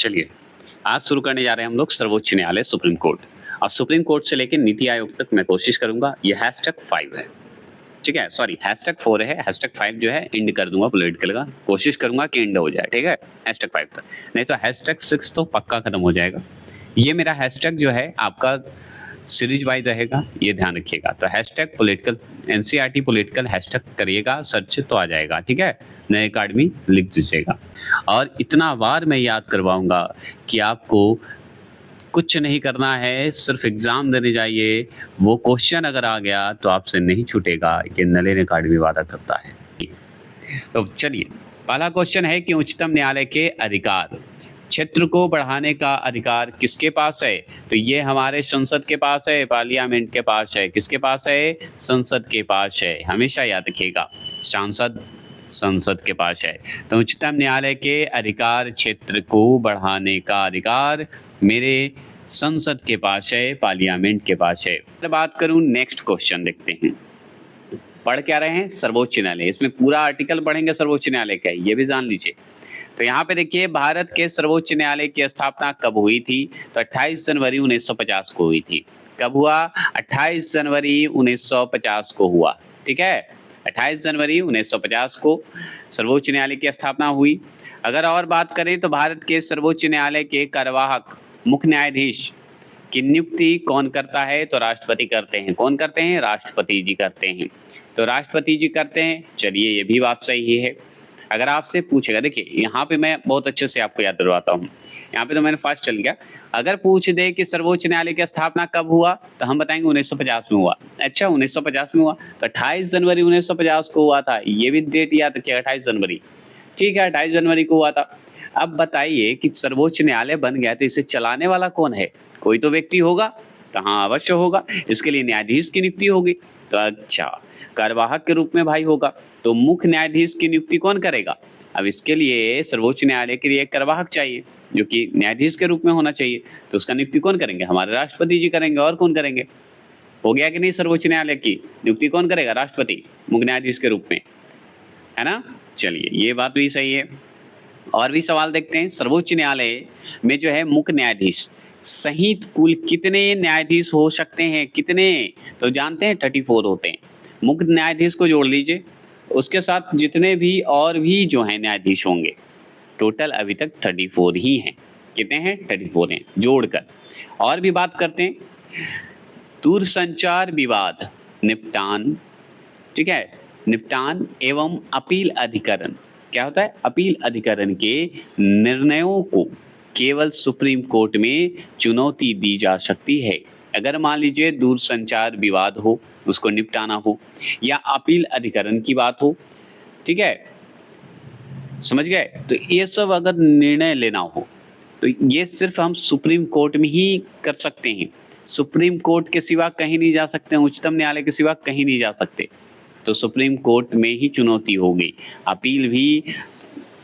चलिए, आज शुरू करने जा रहे हैं हम लोग सर्वोच्च न्यायालय सुप्रीम कोर्ट। अब सुप्रीम कोर्ट से लेके नीति आयोग तक मैं कोशिश करूँगा, ये #5 है, ठीक है? सॉरी #4 है, #5 जो है एंड कर दूँगा पॉलिटिकल का, कोशिश करूँगा कि एंड हो जाए, ठीक है? #5 तक, नहीं तो #6 तो पक्का खत्म हो जाएगा। ये मेरा हैशटैग जो है आपका सीरीज वाइज रहेगा, ये ध्यान रखिएगा। तो hashtag political NCERT political hashtag करिएगा सर्च तो आ जाएगा, ठीक है? नए अकाडमी लिख दीजिएगा और इतना बार मैं याद करवाऊँगा कि आपको कुछ नहीं करना है, सिर्फ एग्ज़ाम देने जाइए। वो क्वेश्चन अगर आ गया तो आपसे नहीं छूटेगा, ये नलिनी अकाडमी वादा करता है। तो चलिए, पहला क्वेश्चन है कि उच्चतम न्यायालय के अधिकार क्षेत्र को बढ़ाने का अधिकार किसके पास है? तो ये हमारे संसद के पास है, पार्लियामेंट के पास है। किसके पास है? संसद के पास है। हमेशा याद रखिएगा, सांसद संसद के पास है। तो उच्चतम न्यायालय के अधिकार क्षेत्र को बढ़ाने का अधिकार मेरे संसद के पास है, पार्लियामेंट के पास है। बात करूं, नेक्स्ट क्वेश्चन देखते हैं। पढ़ क्या रहे हैं? सर्वोच्च न्यायालय। इसमें पूरा आर्टिकल पढ़ेंगे सर्वोच्च न्यायालय का, ये भी जान लीजिए। तो यहाँ पे देखिए, भारत के सर्वोच्च न्यायालय की स्थापना कब हुई थी? तो 28 जनवरी 1950 को हुई थी। कब हुआ? 28 जनवरी 1950 को हुआ, ठीक है? 28 जनवरी 1950 को सर्वोच्च न्यायालय की स्थापना हुई। अगर और बात करें तो भारत के सर्वोच्च न्यायालय के कार्यवाहक मुख्य न्यायाधीश की नियुक्ति कौन करता है? तो राष्ट्रपति करते हैं। कौन करते हैं? राष्ट्रपति जी करते हैं। तो राष्ट्रपति जी करते हैं। चलिए, ये भी बात सही है। अगर आपसे पूछेगा, देखिए यहाँ पे मैं बहुत अच्छे से आपको याद करवाता हूँ। यहाँ पे तो मैंने फास्ट चल गया। अगर पूछ दे कि सर्वोच्च न्यायालय की स्थापना कब हुआ, तो हम बताएंगे 1950 में हुआ। अच्छा, 1950 में हुआ तो 28 जनवरी 1950 को हुआ था। ये भी डेट याद रखिए, 28 जनवरी, ठीक है? 28 जनवरी को हुआ था। अब बताइए कि सर्वोच्च न्यायालय बन गया तो इसे चलाने वाला कौन है? कोई तो व्यक्ति होगा। तो हाँ, अवश्य होगा। इसके लिए न्यायाधीश की नियुक्ति होगी। तो अच्छा, कार्यवाहक के रूप में भाई होगा। तो मुख्य न्यायाधीश की नियुक्ति कौन करेगा? अब इसके लिए सर्वोच्च न्यायालय के लिए एक कार्यवाहक चाहिए जो कि न्यायाधीश के रूप में होना चाहिए। तो उसका नियुक्ति कौन करेंगे? हमारे राष्ट्रपति जी करेंगे। और कौन करेंगे? हो गया कि नहीं? सर्वोच्च न्यायालय की नियुक्ति कौन करेगा? राष्ट्रपति, मुख्य न्यायाधीश के रूप में, है ना? चलिए, ये बात भी सही है। और भी सवाल देखते हैं। सर्वोच्च न्यायालय में जो है मुख्य न्यायाधीश सहित कुल कितने न्यायाधीश हो सकते हैं? कितने? तो जानते हैं 34 होते हैं। मुख्य न्यायाधीश को जोड़ लीजिए, उसके साथ जितने भी और भी जो हैं न्यायाधीश होंगे, टोटल अभी तक 34 ही हैं। कितने हैं? 34 हैं जोड़कर। और भी बात करते हैं, दूरसंचार विवाद निपटान, ठीक है? निपटान एवं अपील अधिकरण क्या होता है? अपील अधिकरण के निर्णयों को केवल सुप्रीम कोर्ट में चुनौती दी जा सकती है। अगर मान लीजिए दूरसंचार विवाद हो, उसको निपटाना हो, या अपील अधिकरण की बात हो, ठीक है? समझ गए? तो ये सब अगर निर्णय लेना हो तो ये सिर्फ हम सुप्रीम कोर्ट में ही कर सकते हैं। सुप्रीम कोर्ट के सिवा कहीं नहीं जा सकते हैं, उच्चतम न्यायालय के सिवा कहीं नहीं जा सकते। तो सुप्रीम कोर्ट में ही चुनौती होगी। अपील भी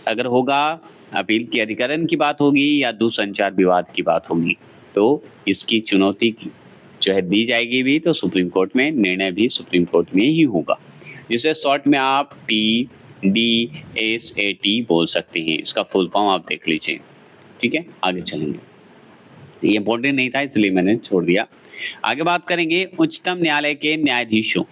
अगर होगा, अपील के अधिकरण की बात होगी या दूरसंचार विवाद की बात होगी, तो इसकी चुनौती जो है दी जाएगी भी, तो सुप्रीम कोर्ट में निर्णय भी सुप्रीम कोर्ट में ही होगा, जिसे शॉर्ट में आप TDSAT बोल सकते हैं। इसका फुल फॉर्म आप देख लीजिए, ठीक है? आगे चलेंगे। ये इंपॉर्टेंट नहीं था इसलिए मैंने छोड़ दिया। आगे बात करेंगे, उच्चतम न्यायालय के न्यायाधीशों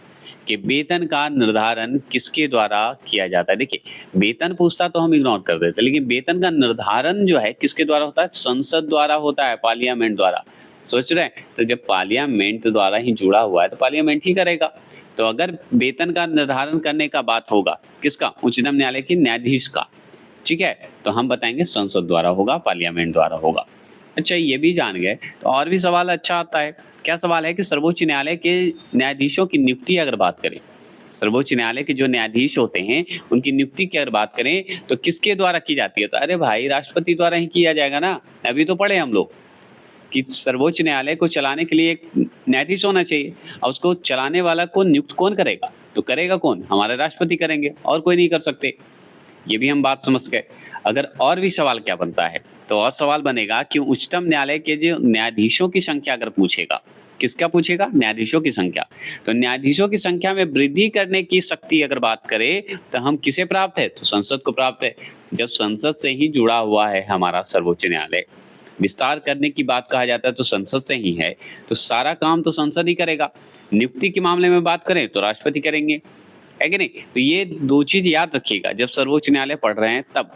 के वेतन का निर्धारण किसके द्वारा किया जाता है? देखिए, वेतन पूछता तो हम इग्नोर कर देते, लेकिन वेतन का निर्धारण जो है किसके द्वारा होता है? संसद द्वारा होता है, पार्लियामेंट द्वारा। सोच रहे हैं? तो जब पार्लियामेंट द्वारा ही जुड़ा हुआ है तो पार्लियामेंट ही करेगा। तो अगर वेतन का निर्धारण करने का बात होगा, किसका? उच्चतम न्यायालय के न्यायाधीश का, ठीक है? तो हम बताएंगे संसद द्वारा होगा, पार्लियामेंट द्वारा होगा। अच्छा, ये भी जान गए। तो और भी सवाल अच्छा आता है। क्या सवाल है कि सर्वोच्च न्यायालय के न्यायाधीशों की नियुक्ति अगर बात करें, सर्वोच्च न्यायालय के जो न्यायाधीश होते हैं उनकी नियुक्ति की अगर बात करें तो किसके द्वारा की जाती है? तो अरे भाई, राष्ट्रपति द्वारा ही किया जाएगा ना। अभी तो पढ़े हम लोग कि सर्वोच्च न्यायालय को चलाने के लिए एक न्यायाधीश होना चाहिए, और उसको चलाने वाला को नियुक्त कौन करेगा? तो करेगा कौन? हमारे राष्ट्रपति करेंगे, और कोई नहीं कर सकते। ये भी हम बात समझ गए। अगर और भी सवाल क्या बनता है, तो और सवाल बनेगा कि उच्चतम न्यायालय के जो न्यायाधीशों की संख्या अगर पूछेगा, किसका पूछेगा? न्यायाधीशों की संख्या। तो न्यायाधीशों की संख्या में वृद्धि करने की शक्ति अगर बात करें तो हम किसे प्राप्त है? तो संसद को प्राप्त है। जब संसद से ही जुड़ा हुआ है हमारा सर्वोच्च न्यायालय, विस्तार करने की बात कहा जाता है तो संसद से ही है, तो सारा काम तो संसद ही करेगा। नियुक्ति के मामले में बात करें तो राष्ट्रपति करेंगे, है कि नहीं? तो ये 2 चीज़ याद रखिएगा जब सर्वोच्च न्यायालय पढ़ रहे हैं तब,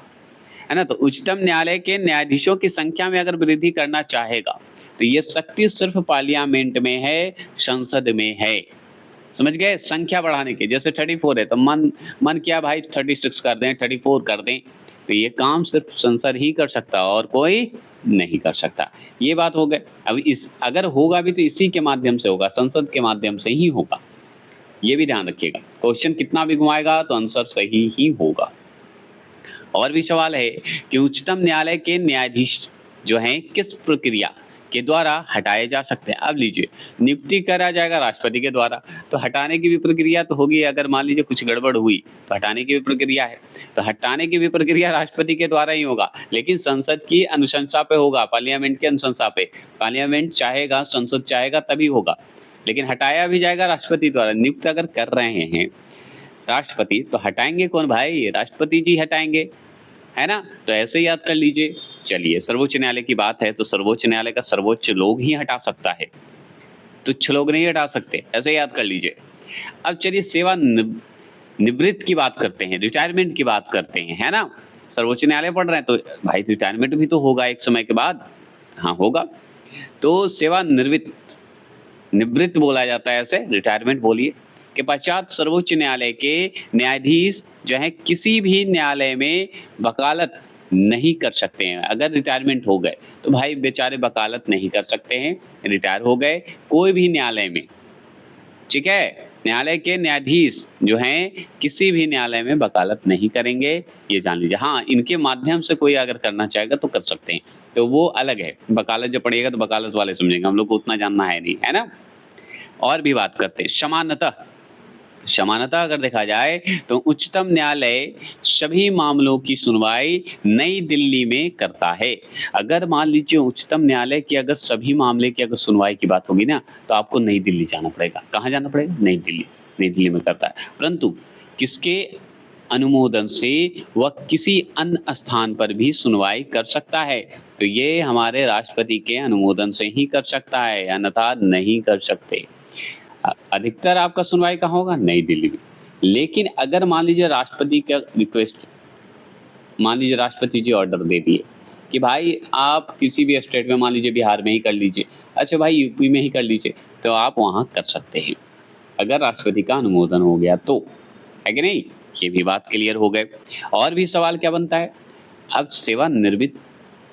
है ना? तो उच्चतम न्यायालय के न्यायाधीशों की संख्या में अगर वृद्धि करना चाहेगा, तो ये शक्ति सिर्फ़ पार्लियामेंट में है, संसद में है। समझ गए? संख्या बढ़ाने की, जैसे 34 है तो मन किया भाई 36 कर दें, 34 कर दें, तो ये काम सिर्फ़ संसद ही कर सकता है और कोई नहीं कर सकता। ये बात हो गई। अब इस अगर होगा भी तो इसी के माध्यम से होगा, संसद के माध्यम से ही होगा। ये भी ध्यान रखिएगा। क्वेश्चन कितना भी घुमाएगा तो आंसर सही ही होगा। और भी सवाल है कि उच्चतम न्यायालय के न्यायाधीश जो हैं किस प्रक्रिया के द्वारा हटाए जा सकते हैं? अब लीजिए, नियुक्ति करा जाएगा राष्ट्रपति के द्वारा, तो हटाने की भी प्रक्रिया तो होगी। अगर मान लीजिए कुछ गड़बड़ हुई तो हटाने की भी प्रक्रिया है, तो हटाने की भी प्रक्रिया राष्ट्रपति के द्वारा ही होगा, लेकिन संसद की अनुशंसा पे होगा, पार्लियामेंट की अनुशंसा पे। पार्लियामेंट चाहेगा, संसद चाहेगा तभी होगा, लेकिन हटाया भी जाएगा राष्ट्रपति द्वारा। नियुक्त अगर कर रहे हैं राष्ट्रपति, तो हटाएंगे कौन भाई? राष्ट्रपति जी हटाएंगे, है ना? तो ऐसे ही याद कर लीजिए। चलिए, सर्वोच्च न्यायालय की बात है तो सर्वोच्च न्यायालय का सर्वोच्च लोग ही हटा सकता है, तुच्छ लोग नहीं हटा सकते, ऐसे याद कर लीजिए। अब चलिए निवृत्त की बात करते हैं, रिटायरमेंट की बात करते हैं, है ना? सर्वोच्च न्यायालय पढ़ रहे हैं तो भाई रिटायरमेंट भी तो होगा एक समय के बाद। हाँ, होगा। तो सेवानिवृत्त निवृत्त बोला जाता है, ऐसे रिटायरमेंट बोलिए, के पश्चात सर्वोच्च न्यायालय के न्यायाधीश जो है किसी भी न्यायालय में वकालत नहीं कर सकते हैं। अगर रिटायरमेंट हो गए तो भाई बेचारे वकालत नहीं कर सकते हैं, रिटायर हो गए कोई भी न्यायालय में, ठीक है? न्यायालय के न्यायाधीश जो हैं किसी भी न्यायालय में वकालत नहीं करेंगे, ये जान लीजिए। हाँ, इनके माध्यम से कोई अगर करना चाहेगा तो कर सकते हैं, तो वो अलग है। वकालत जब पढ़िएगा तो वकालत वाले समझेंगे, हम लोग को उतना जानना है नहीं, है ना? और भी बात करते हैं समानतः। समानतः अगर देखा जाए तो उच्चतम न्यायालय सभी मामलों की सुनवाई नई दिल्ली में करता है। अगर मान लीजिए उच्चतम न्यायालय की अगर सभी मामले की अगर सुनवाई की बात होगी ना, तो आपको नई दिल्ली जाना पड़ेगा। कहाँ जाना पड़ेगा? नई दिल्ली। नई दिल्ली में करता है, परंतु किसके अनुमोदन से वह किसी अन्य स्थान पर भी सुनवाई कर सकता है? तो ये हमारे राष्ट्रपति के अनुमोदन से ही कर सकता है, अन्यथा नहीं कर सकते। अधिकतर आपका सुनवाई कहाँ होगा? नई दिल्ली में। लेकिन अगर मान लीजिए राष्ट्रपति का रिक्वेस्ट, मान लीजिए राष्ट्रपति जी ऑर्डर दे दिए कि भाई आप किसी भी स्टेट में, मान लीजिए बिहार में ही कर लीजिए, अच्छा भाई यूपी में ही कर लीजिए, तो आप वहाँ कर सकते हैं, अगर राष्ट्रपति का अनुमोदन हो गया तो, है कि नहीं? ये भी बात क्लियर हो गए। और भी सवाल क्या बनता है? अब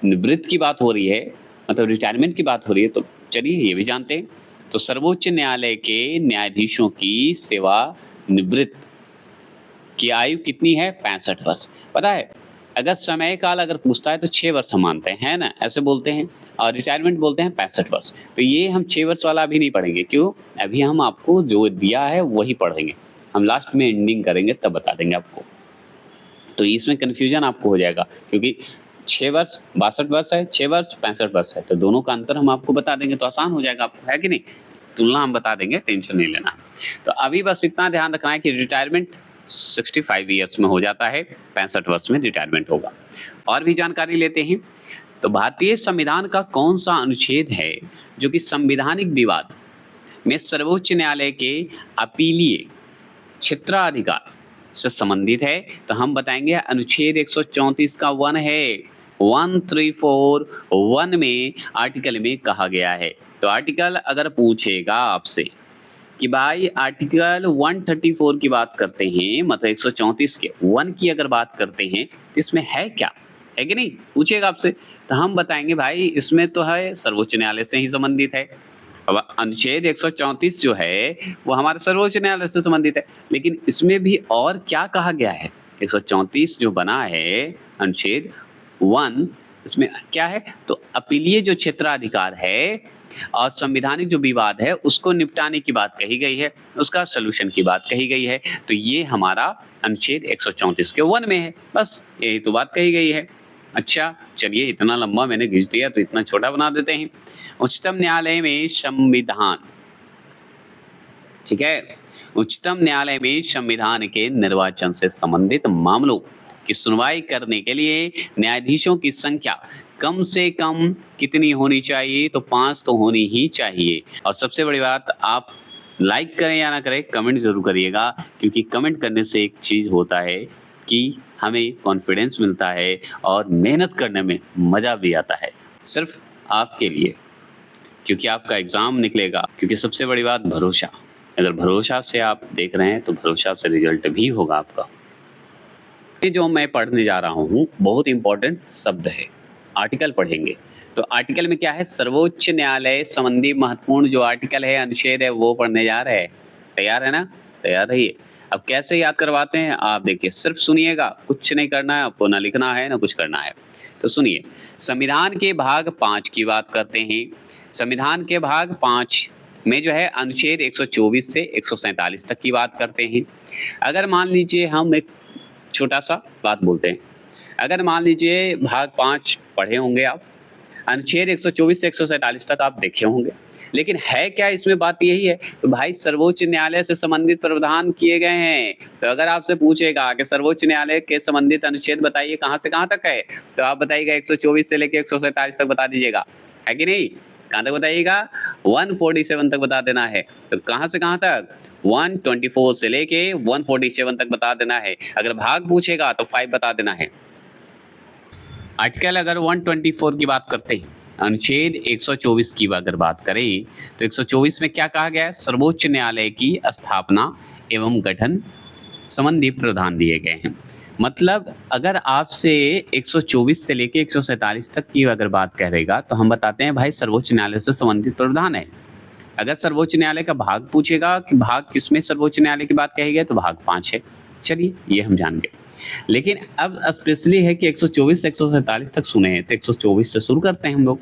निवृत्त की बात हो रही है, मतलब रिटायरमेंट की बात हो रही है, तो चलिए ये भी जानते हैं। तो सर्वोच्च न्यायालय के न्यायाधीशों की सेवा निवृत्त की आयु कितनी है? 65 वर्ष। पता है, अगर समय काल अगर पूछता है तो 6 वर्ष हम मानते हैं, है ना? ऐसे बोलते हैं, और रिटायरमेंट बोलते हैं 65 वर्ष। तो ये हम 6 वर्ष वाला अभी नहीं पढ़ेंगे, क्यों? अभी हम आपको जो दिया है वही पढ़ेंगे, हम लास्ट में एंडिंग करेंगे तब बता देंगे आपको। तो इसमें कन्फ्यूजन आपको हो जाएगा, क्योंकि 6 वर्ष 62 वर्ष है, 6 वर्ष 65 वर्ष है, तो दोनों का अंतर हम आपको बता देंगे तो आसान हो जाएगा आपको, है कि नहीं? तुलना हम बता देंगे, टेंशन नहीं लेना। तो अभी बस इतना ध्यान रखना है कि रिटायरमेंट 65 ईयर्स में हो जाता है, 65 वर्ष में रिटायरमेंट होगा। और भी जानकारी लेते हैं। तो भारतीय संविधान का कौन सा अनुच्छेद है जो कि संवैधानिक विवाद में सर्वोच्च न्यायालय के अपीलीय क्षेत्राधिकार से संबंधित है? तो हम बताएंगे अनुच्छेद 134 का 1 है, 1341 में आर्टिकल में कहा गया है। तो आर्टिकल अगर पूछेगा आपसे कि भाई आर्टिकल 134 की बात करते हैं, मतलब 134 के 1 की अगर बात करते हैं तो इसमें है क्या, है कि नहीं? पूछेगा आपसे, तो हम बताएंगे भाई इसमें तो है सर्वोच्च न्यायालय से ही संबंधित है। अब अनुच्छेद 134 जो है वो हमारे सर्वोच्च न्यायालय से संबंधित है, लेकिन इसमें भी और क्या कहा गया है? 134 जो बना है अनुच्छेद 1, इसमें क्या है? तो अपीलीय जो क्षेत्राधिकार है और संवैधानिक जो विवाद है उसको निपटाने की बात कही गई है, उसका सलूशन की बात कही गई है। तो ये हमारा अनुच्छेद 134 के 1 में है, बस यही तो बात कही गई है। अच्छा, चलिए इतना लंबा मैंने खींच दिया तो इतना छोटा बना देते हैं। उच्चतम न्यायालय में संविधान, ठीक है, उच्चतम न्यायालय में संविधान के निर्वाचन से संबंधित मामलों कि सुनवाई करने के लिए न्यायाधीशों की संख्या कम से कम कितनी होनी चाहिए, तो 5 तो होनी ही चाहिए। और सबसे बड़ी बात, आप लाइक करें या ना करें, कमेंट ज़रूर करिएगा, क्योंकि कमेंट करने से एक चीज़ होता है कि हमें कॉन्फिडेंस मिलता है और मेहनत करने में मज़ा भी आता है, सिर्फ़ आपके लिए, क्योंकि आपका एग्ज़ाम निकलेगा। क्योंकि सबसे बड़ी बात भरोसा, अगर भरोसा से आप देख रहे हैं तो भरोसा से रिज़ल्ट भी होगा आपका। ये जो मैं पढ़ने जा रहा हूँ बहुत इम्पोर्टेंट शब्द है, आर्टिकल पढ़ेंगे। तो आर्टिकल में क्या है, सर्वोच्च न्यायालय संबंधी महत्वपूर्ण जो आर्टिकल है, अनुच्छेद है, वो पढ़ने जा रहे हैं। तैयार है ना? तैयार रहिए। अब कैसे याद करवाते हैं आप देखिए, सिर्फ सुनिएगा, कुछ नहीं करना है आपको, ना लिखना है ना कुछ करना है। तो सुनिए, संविधान के भाग 5 की बात करते हैं। संविधान के भाग 5 में जो है अनुच्छेद 124 से 147 तक की बात करते हैं। अगर मान लीजिए हम एक छोटा-सा बात बोलते हैं। अगर मान लीजिए भाग 5 पढ़े होंगे आप, अनुच्छेद 124 से 147 तक आप देखे होंगे, लेकिन है क्या इसमें, बात यही है, तो भाई सर्वोच्च न्यायालय से संबंधित प्रावधान किए गए हैं। तो अगर आपसे पूछेगा कि सर्वोच्च न्यायालय के संबंधित अनुच्छेद बताइए कहाँ से कहाँ तक है, तो आप बताइएगा 124 से लेके 147 तक बता दीजिएगा, है कि नहीं? कहाँ तक बताइएगा? 147 तक बता देना है। तो कहाँ से कहाँ तक? 124 से लेके 147 तक बता देना है। अगर भाग पूछेगा तो 5 बता देना है। आर्टिकल अगर 124 की बात करते हैं, अनुच्छेद 124 की अगर बात करें, तो 124 में क्या कहा गया है, सर्वोच्च न्यायालय की स्थापना एवं गठन संबंधी प्रावधान दिए गए हैं। मतलब अगर आपसे 124 से लेके 147 तक की अगर बात करेगा, तो हम बताते हैं भाई सर्वोच्च न्यायालय से संबंधित प्रावधान है। अगर सर्वोच्च न्यायालय का भाग पूछेगा कि भाग किसमें सर्वोच्च न्यायालय की बात कही गई, तो भाग 5 है। चलिए ये हम जान गए। लेकिन अब स्पेशली है कि 124 से 147 तक सुने हैं, तो 124 से शुरू करते हैं हम लोग।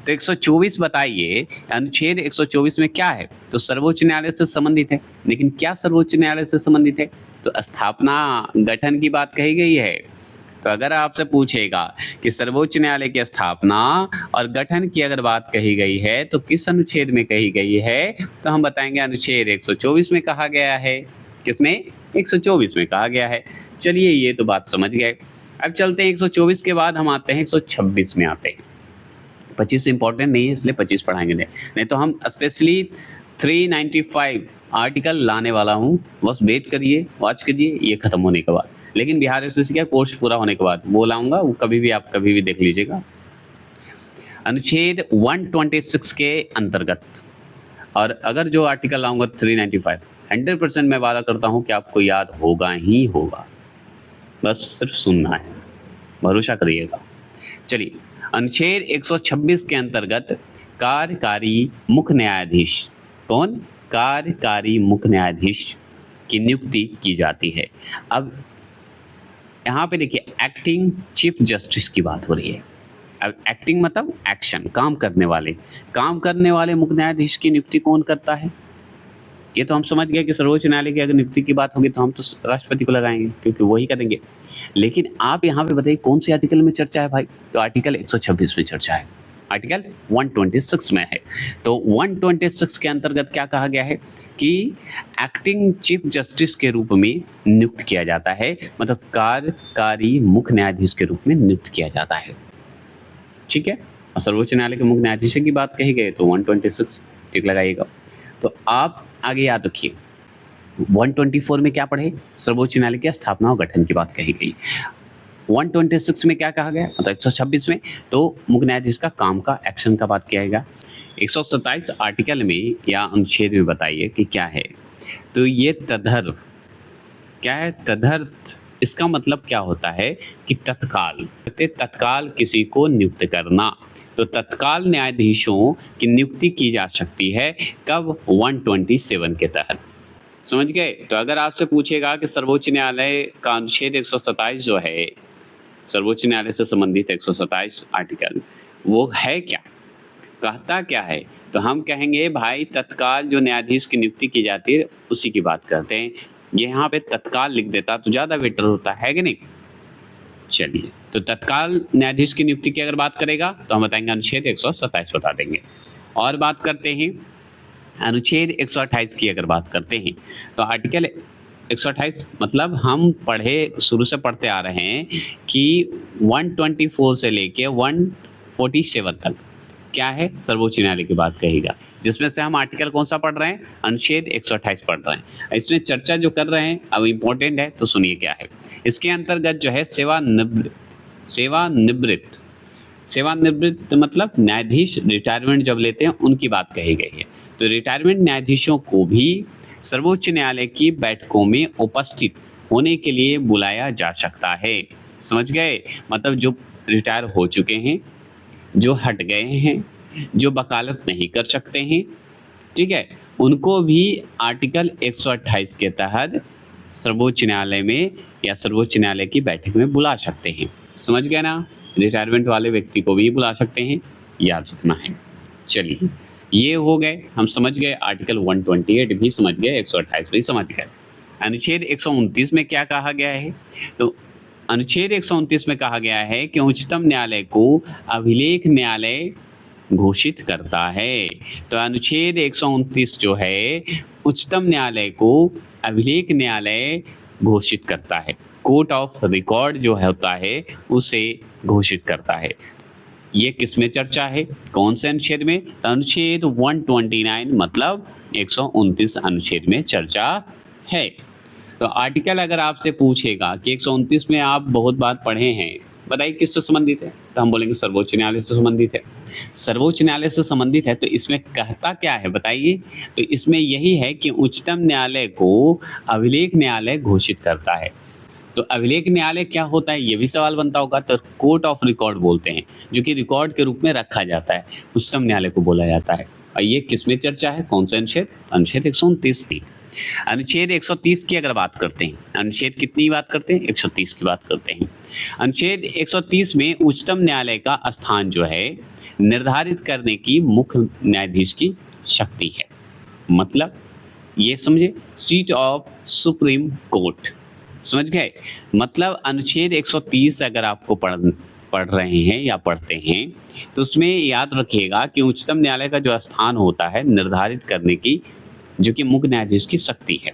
तो 124 बताइए, अनुच्छेद 124 में क्या है, तो सर्वोच्च न्यायालय से संबंधित है। लेकिन क्या सर्वोच्च न्यायालय से संबंधित है, तो स्थापना गठन की बात कही गई है। तो अगर आपसे पूछेगा कि सर्वोच्च न्यायालय की स्थापना और गठन की अगर बात कही गई है तो किस अनुच्छेद में कही गई है, तो हम बताएंगे अनुच्छेद 124 में कहा गया है। किसमें? 124 में कहा गया है। चलिए ये तो बात समझ गए। अब चलते हैं 124 के बाद हम आते हैं 126 में आते हैं। 25 इंपॉर्टेंट नहीं है इसलिए 25 पढ़ाएंगे नहीं तो हम स्पेशली 395 आर्टिकल लाने वाला हूँ। बस वेट करिए, वॉच करिए ये खत्म होने के बाद। लेकिन बिहार एसएससी का कोर्स पूरा होने के बाद वो लाऊंगा, वो कभी भी आप कभी भी देख लीजिएगा। अनुच्छेद 126 के अंतर्गत, और अगर जो आर्टिकल लाऊंगा 395 100% मैं वादा करता हूँ कि आपको याद होगा ही होगा, बस सिर्फ सुनना है, भरोसा करिएगा। चलिए, अनुच्छेद 126 के अंतर्गत कार्यकारी मुख्य न्यायाधीश, कौन? कार्यकारी मुख्य न्यायाधीश की नियुक्ति की जाती है। अब यहाँ पे देखिए एक्टिंग चीफ जस्टिस की बात हो रही है। अब एक्टिंग मतलब एक्शन, काम करने वाले मुख्य न्यायाधीश की नियुक्ति कौन करता है? ये तो हम समझ गए कि सर्वोच्च न्यायालय की अगर नियुक्ति की बात होगी तो हम तो राष्ट्रपति को लगाएंगे, क्योंकि वही करेंगे। लेकिन आप यहाँ पे बताइए कौन से आर्टिकल में चर्चा है भाई? तो आर्टिकल 126 में चर्चा है, आर्टिकल 126 में है। तो 126 के अंतर्गत क्या कहा गया है कि एक्टिंग चीफ जस्टिस के रूप में नियुक्त किया जाता है, मतलब कार्यकारी मुख्य न्यायाधीश के रूप में नियुक्त किया जाता है। ठीक है, और सर्वोच्च न्यायालय के मुख्य न्यायाधीश की बात कही गई तो 126 टिक लगाइएगा। तो आप आगे याद रखिए 124 में क्या पढ़े? सर्वोच्च न्यायालय की स्थापना और गठन की बात कही गई। 126 में क्या कहा गया, मतलब 126 में तो मुख्य न्यायाधीश का काम का, एक्शन का बात किया गया। 127 आर्टिकल में या अनुच्छेद में बताइए कि क्या है? तो ये तदर्थ, क्या है? तदर्थ, इसका मतलब क्या होता है कि तत्काल किसी को नियुक्त करना। तो तत्काल न्यायाधीशों की नियुक्ति की जा सकती है कब? 127 के तहत। समझ गए? तो अगर आपसे पूछेगा कि सर्वोच्च न्यायालय का अनुच्छेद 127 जो है, सर्वोच्च न्यायालय से संबंधित 127 आर्टिकल, वो है क्या, कहता क्या है, तो हम कहेंगे भाई तत्काल जो न्यायाधीश की नियुक्ति की जाती है उसी की बात करते हैं। यहाँ पे तत्काल लिख देता तो ज़्यादा बेटर होता है कि नहीं? चलिए, तो तत्काल न्यायाधीश की नियुक्ति की अगर बात करेगा तो हम बताएंगे अनुच्छेद 127 बता देंगे। और बात करते हैं अनुच्छेद 128 की अगर बात करते हैं तो आर्टिकल 128 मतलब हम पढ़े शुरू से पढ़ते आ रहे हैं कि 124 से लेके 147 तक क्या है, सर्वोच्च न्यायालय की बात कहेगा, जिसमें से हम आर्टिकल कौन सा पढ़ रहे हैं, अनुच्छेद 128 पढ़ रहे हैं। इसमें चर्चा जो कर रहे हैं अब इम्पोर्टेंट है, तो सुनिए क्या है। इसके अंतर्गत जो है सेवानिवृत्त मतलब न्यायाधीश रिटायरमेंट जब लेते हैं उनकी बात कही गई है। तो रिटायरमेंट न्यायाधीशों को भी सर्वोच्च न्यायालय की बैठकों में उपस्थित होने के लिए बुलाया जा सकता है। समझ गए, मतलब जो रिटायर हो चुके हैं, जो हट गए हैं, जो वकालत नहीं कर सकते हैं, ठीक है, उनको भी आर्टिकल 128 के तहत सर्वोच्च न्यायालय में या सर्वोच्च न्यायालय की बैठक में बुला सकते हैं। समझ गए ना, रिटायरमेंट वाले व्यक्ति को भी बुला सकते हैं, याद रखना है। चलिए ये हो गए, हम समझ गए, आर्टिकल 128 भी समझ गए, 128 भी समझ गए। अनुच्छेद 129 में क्या कहा गया है, तो अनुच्छेद 129 में कहा गया है कि उच्चतम न्यायालय को अभिलेख न्यायालय घोषित करता है। तो अनुच्छेद 129 जो है उच्चतम न्यायालय को अभिलेख न्यायालय घोषित करता है, कोर्ट ऑफ रिकॉर्ड जो होता है उसे घोषित करता है। ये किस में चर्चा है, कौन से अनुच्छेद में, अनुच्छेद 129 मतलब 129 अनुच्छेद में चर्चा है। तो आर्टिकल अगर आपसे पूछेगा कि 129 में आप बहुत बार पढ़े हैं, बताइए किससे संबंधित है, तो हम बोलेंगे सर्वोच्च न्यायालय से संबंधित है। सर्वोच्च न्यायालय से संबंधित है तो इसमें कहता क्या है बताइए, तो इसमें यही है कि उच्चतम न्यायालय को अभिलेख न्यायालय घोषित करता है। तो अभिलेख न्यायालय क्या होता है, ये भी सवाल बनता होगा। तो कोर्ट ऑफ रिकॉर्ड बोलते हैं, जो कि रिकॉर्ड के रूप में रखा जाता है, उच्चतम न्यायालय को बोला जाता है। और ये किसमें चर्चा है, कौन सा अनुच्छेद, अनुच्छेद 129 की। अनुच्छेद 130 की अगर बात करते हैं, अनुच्छेद कितनी बात करते हैं, 130 की बात करते हैं। अनुच्छेद 130 में उच्चतम न्यायालय का स्थान जो है निर्धारित करने की मुख्य न्यायाधीश की शक्ति है। मतलब ये समझे, सीट ऑफ सुप्रीम कोर्ट, समझ गए। मतलब अनुच्छेद 130 अगर आपको पढ़ रहे हैं या पढ़ते हैं तो उसमें याद रखिएगा कि उच्चतम न्यायालय का जो स्थान होता है निर्धारित करने की, जो कि मुख्य न्यायाधीश की शक्ति है।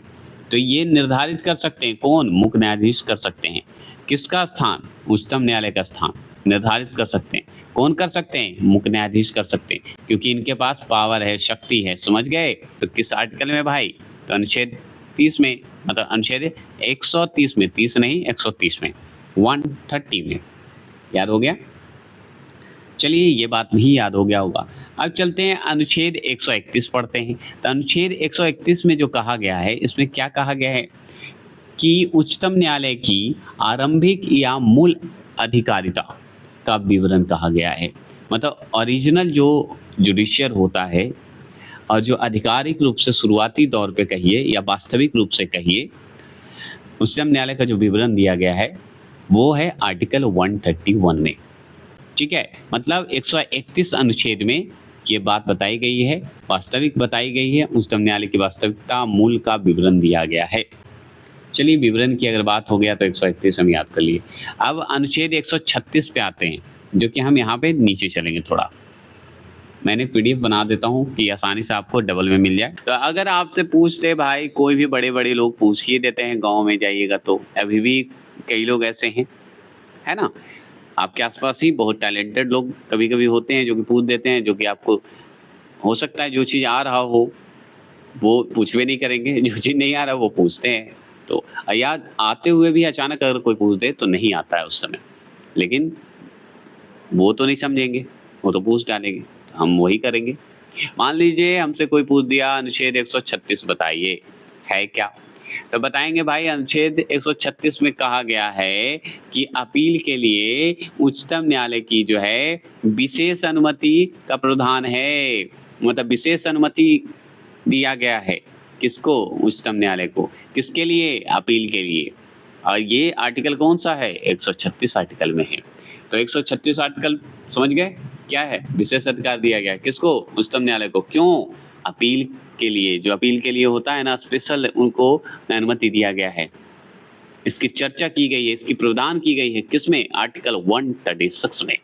तो ये निर्धारित कर सकते हैं कौन, मुख्य न्यायाधीश कर सकते हैं। किसका स्थान, उच्चतम न्यायालय का स्थान निर्धारित कर सकते हैं। कौन कर सकते हैं, मुख्य न्यायाधीश कर सकते हैं, क्योंकि इनके पास पावर है, शक्ति है। समझ गए। तो किस आर्टिकल में भाई, तो अनुच्छेद 30 में, मतलब अनुच्छेद 130 में, 30 नहीं 130 में, 130 में। याद हो गया, चलिए ये बात भी याद हो गया होगा। अब चलते हैं अनुच्छेद 131 पढ़ते हैं। तो अनुच्छेद 131 में जो कहा गया है, इसमें क्या कहा गया है कि उच्चतम न्यायालय की आरंभिक या मूल अधिकारिता का विवरण कहा गया है। मतलब ओरिजिनल जो जुडिशियल होता है और जो आधिकारिक रूप से शुरुआती दौर पे कहिए या वास्तविक रूप से कहिए, उच्चतम न्यायालय का जो विवरण दिया गया है वो है आर्टिकल 131 में। ठीक है, मतलब 131 अनुच्छेद में ये बात बताई गई है, वास्तविक बताई गई है, उच्चतम न्यायालय की वास्तविकता मूल का विवरण दिया गया है। चलिए विवरण की अगर बात हो गया तो 131 हम याद कर लिए। अब अनुच्छेद 136 पे आते हैं, जो कि हम यहाँ पे नीचे चलेंगे थोड़ा। मैंने पीडीएफ बना देता हूँ कि आसानी से आपको डबल में मिल जाए। तो अगर आपसे पूछते भाई, कोई भी बड़े बड़े लोग पूछ ही देते हैं, गाँव में जाइएगा तो अभी भी कई लोग ऐसे हैं, है ना, आपके आसपास ही बहुत टैलेंटेड लोग कभी कभी होते हैं जो कि पूछ देते हैं, जो कि आपको हो सकता है जो चीज़ आ रहा हो वो पूछवे नहीं करेंगे, जो चीज़ नहीं आ रहा वो पूछते हैं। तो याद आते हुए भी अचानक अगर कोई पूछ दे तो नहीं आता है उस समय, लेकिन वो तो नहीं समझेंगे, वो तो पूछ डालेंगे, हम वही करेंगे। मान लीजिए हमसे कोई पूछ दिया अनुच्छेद 136 बताइए है क्या, तो बताएंगे भाई अनुच्छेद 136 में कहा गया है कि अपील के लिए उच्चतम न्यायालय की जो है विशेष अनुमति का प्रावधान है। मतलब विशेष अनुमति दिया गया है किसको, उच्चतम न्यायालय को, किसके लिए, अपील के लिए। और ये आर्टिकल कौन सा है, 136 आर्टिकल में है। तो 136 आर्टिकल समझ गए क्या है, विशेष अधिकार दिया गया है किसको, उच्चतम न्यायालय को। क्यों, अपील के लिए, जो अपील के लिए होता है ना, स्पेशल उनको अनुमति दिया गया है। इसकी चर्चा की गई है, इसकी प्रावधान की गई है किसमें, आर्टिकल 136 में,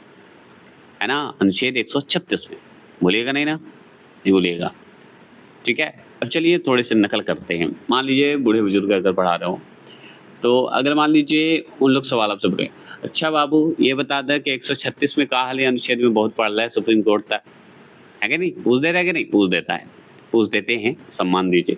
है ना, अनुच्छेद 136 में। बोलिएगा नहीं ना, नहीं बोलिएगा, ठीक है। अब चलिए थोड़े से नकल करते हैं। मान लीजिए बूढ़े बुजुर्ग अगर पढ़ा रहे हो, तो अगर मान लीजिए उन लोग सवाल आपसे पूछे, अच्छा बाबू ये बता दे कि 136 में का हाली अनुच्छेद में बहुत पढ़ रहा है सुप्रीम कोर्ट तक, है कि नहीं? पूछ देता है कि नहीं? पूछ देता है। पूछ देते हैं, सम्मान दीजिए।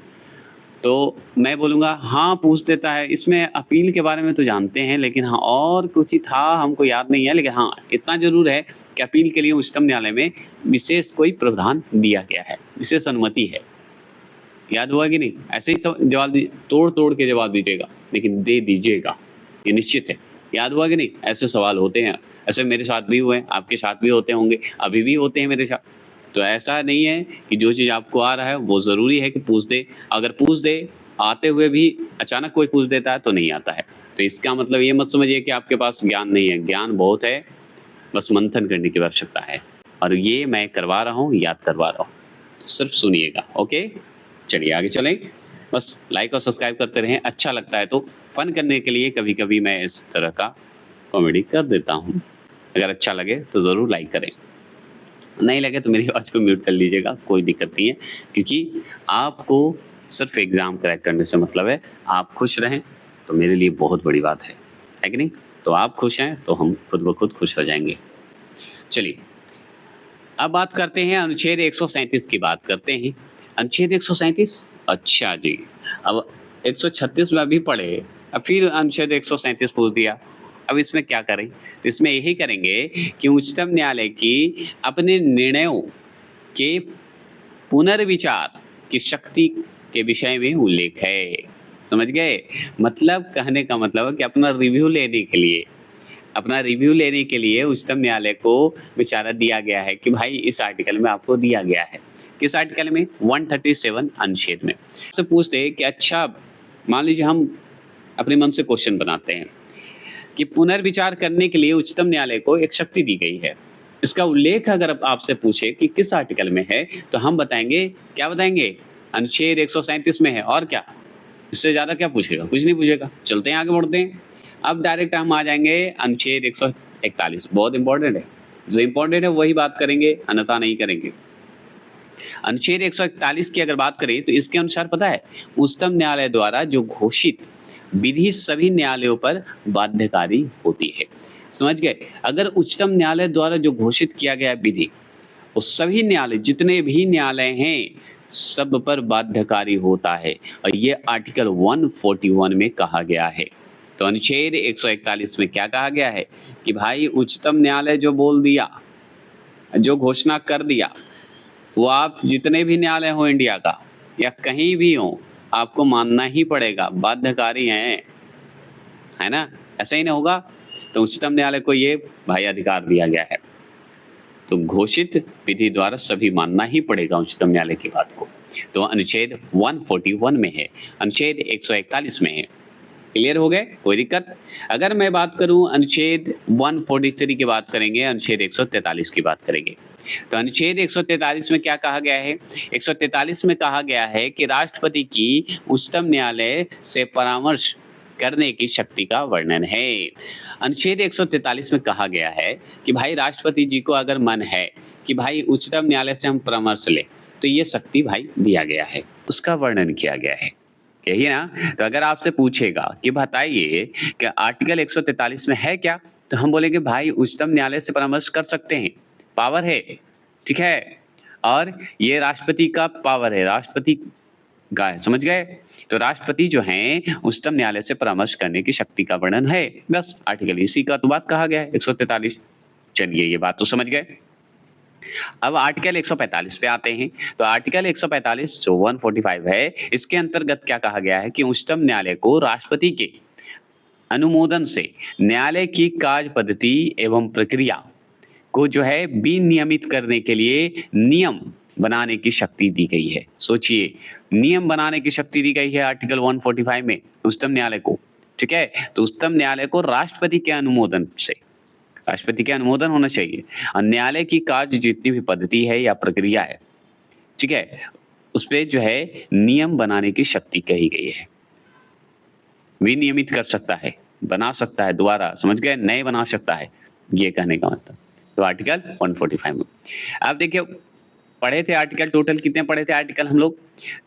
तो मैं बोलूँगा हाँ, पूछ देता है। इसमें अपील के बारे में तो जानते हैं, लेकिन हाँ और कुछ ही था हमको याद नहीं है, लेकिन हाँ, इतना ज़रूर है कि अपील के लिए उच्चतम न्यायालय में विशेष कोई प्रावधान दिया गया है, विशेष अनुमति है। याद हुआ कि नहीं? ऐसे ही सब जवाब तोड़-तोड़ के जवाब दीजिएगा, लेकिन दे दीजिएगा, ये निश्चित है। याद हुआ कि नहीं? ऐसे सवाल होते हैं, ऐसे मेरे साथ भी हुए हैं, आपके साथ भी होते होंगे, अभी भी होते हैं मेरे साथ। तो ऐसा नहीं है कि जो चीज़ आपको आ रहा है वो ज़रूरी है कि पूछ दे, अगर पूछ दे, आते हुए भी अचानक कोई पूछ देता है तो नहीं आता है। तो इसका मतलब ये मत समझिए कि आपके पास ज्ञान नहीं है, ज्ञान बहुत है, बस मंथन करने की आवश्यकता है। और ये मैं करवा रहा हूँ, याद करवा रहा हूँ, तो सिर्फ सुनिएगा, ओके? चलिए आगे चलें। बस लाइक और सब्सक्राइब करते रहें, अच्छा लगता है तो फन करने के लिए कभी-कभी मैं इस तरह का कॉमेडी कर देता हूँ। अगर अच्छा लगे तो ज़रूर लाइक करें। नहीं लगे तो मेरी आवाज़ को म्यूट कर लीजिएगा, कोई दिक्कत नहीं है, क्योंकि आपको सिर्फ एग्ज़ाम क्रैक करने से मतलब है। आप खुश रहें तो मेरे लिए बहुत बड़ी बात है कि नहीं? तो आप खुश हैं तो हम खुद ब खुद खुश हो जाएँगे। चलिए, अब बात करते हैं अनुच्छेद 137 की बात करते हैं। अनुच्छेद 137 अच्छा जी, अब 136 में अभी पढ़े, अब फिर अनुच्छेद 137 पूछ दिया। अब इसमें क्या करें? तो इसमें यही करेंगे कि उच्चतम न्यायालय की अपने निर्णयों के पुनर्विचार की शक्ति के विषय में उल्लेख है। समझ गए? मतलब कहने का मतलब है कि अपना रिव्यू लेने के लिए उच्चतम न्यायालय को विचारा दिया गया है कि भाई इस आर्टिकल में आपको दिया गया है। किस आर्टिकल में? 137 अनुच्छेद में। आपसे पूछते हैं कि अच्छा मान लीजिए हम अपने मन से क्वेश्चन बनाते हैं कि पुनर्विचार करने के लिए उच्चतम न्यायालय को एक शक्ति दी गई है। इसका उल्लेख अगर अब आपसे पूछे कि किस आर्टिकल में है, तो हम बताएँगे, क्या बताएँगे? अनुच्छेद 137 में है और क्या? इससे ज़्यादा क्या पूछेगा? कुछ नहीं पूछेगा। चलते हैं आगे बढ़ते हैं। अब डायरेक्ट हम आ जाएँगे अनुच्छेद 141, बहुत इम्पोर्टेंट है। जो इम्पोर्टेंट है वही बात करेंगे, अन्यथा नहीं करेंगे। अनुच्छेद 141 की अगर बात करें तो इसके अनुसार पता है, उच्चतम न्यायालय द्वारा जो घोषित विधि सभी न्यायालयों पर बाध्यकारी होती है। समझ गए? अगर उच्चतम न्यायालय द्वारा जो घोषित किया गया विधि, वो सभी न्यायालय जितने भी न्यायालय हैं, सब पर बाध्यकारी होता है और ये आर्टिकल 141 में कहा गया है। तो अनुच्छेद 141 में क्या कहा गया है कि भाई उच्चतम न्यायालय जो बोल दिया, जो घोषणा कर दिया, वो आप जितने भी न्यायालय हो इंडिया का या कहीं भी हो, आपको मानना ही पड़ेगा, बाध्यकारी हैं, है ना? ऐसा ही नहीं होगा? तो उच्चतम न्यायालय को ये भाई अधिकार दिया गया है। तो घोषित विधि द्वारा सभी मानना ही पड़ेगा उच्चतम न्यायालय की बात को। तो अनुच्छेद 141 में है, अनुच्छेद 141 में है। क्लियर हो गए? कोई दिक्कत? अगर मैं बात करूं अनुच्छेद 143 की बात करेंगे, अनुच्छेद 143 की बात करेंगे। तो अनुच्छेद 143 में क्या कहा गया है? 143 में कहा गया है कि राष्ट्रपति की उच्चतम न्यायालय से परामर्श करने की शक्ति का वर्णन है। अनुच्छेद 143 में कहा गया है कि भाई राष्ट्रपति जी को अगर मन है कि भाई उच्चतम न्यायालय से हम परामर्श लें, तो ये शक्ति भाई दिया गया है, उसका वर्णन किया गया है। यही ना? तो अगर आपसे पूछेगा कि बताइए कि आर्टिकल 143 में है क्या? तो हम बोलेंगे भाई उच्चतम न्यायालय से परामर्श कर सकते हैं, पावर है, ठीक है? और ये राष्ट्रपति का पावर है, राष्ट्रपति का है, समझ गए? तो राष्ट्रपति जो हैं उच्चतम न्यायालय से परामर्श करने की शक्ति का वर्णन है, बस आर्टिकल इसी का तो बात कहा गया है 143। चलिए ये बात तो समझ गए। अब आर्टिकल 145 पे आते हैं। तो आर्टिकल 145 जो 145 है, इसके अंतर्गत क्या कहा गया है कि उच्चतम न्यायालय को राष्ट्रपति के अनुमोदन से न्यायालय की कार्य पद्धति एवं प्रक्रिया को जो है विनियमित करने के लिए नियम बनाने की शक्ति दी गई है। सोचिए, नियम बनाने की शक्ति दी गई है आर्टिकल 145 में उच्चतम न्यायालय को, ठीक है? तो उच्चतम न्यायालय को राष्ट्रपति के अनुमोदन से, राष्ट्रपति के अनुमोदन होना चाहिए और न्यायालय की कार्य जितनी भी पद्धति है या प्रक्रिया है, ठीक है, उस पे जो है नियम बनाने की शक्ति कही गई है। विनियमित कर सकता है, बना सकता है दोबारा, समझ गए? नए बना सकता है, ये कहने का मतलब। तो आर्टिकल 145 में अब देखिए पढ़े थे आर्टिकल, टोटल कितने पढ़े थे आर्टिकल हम लोग?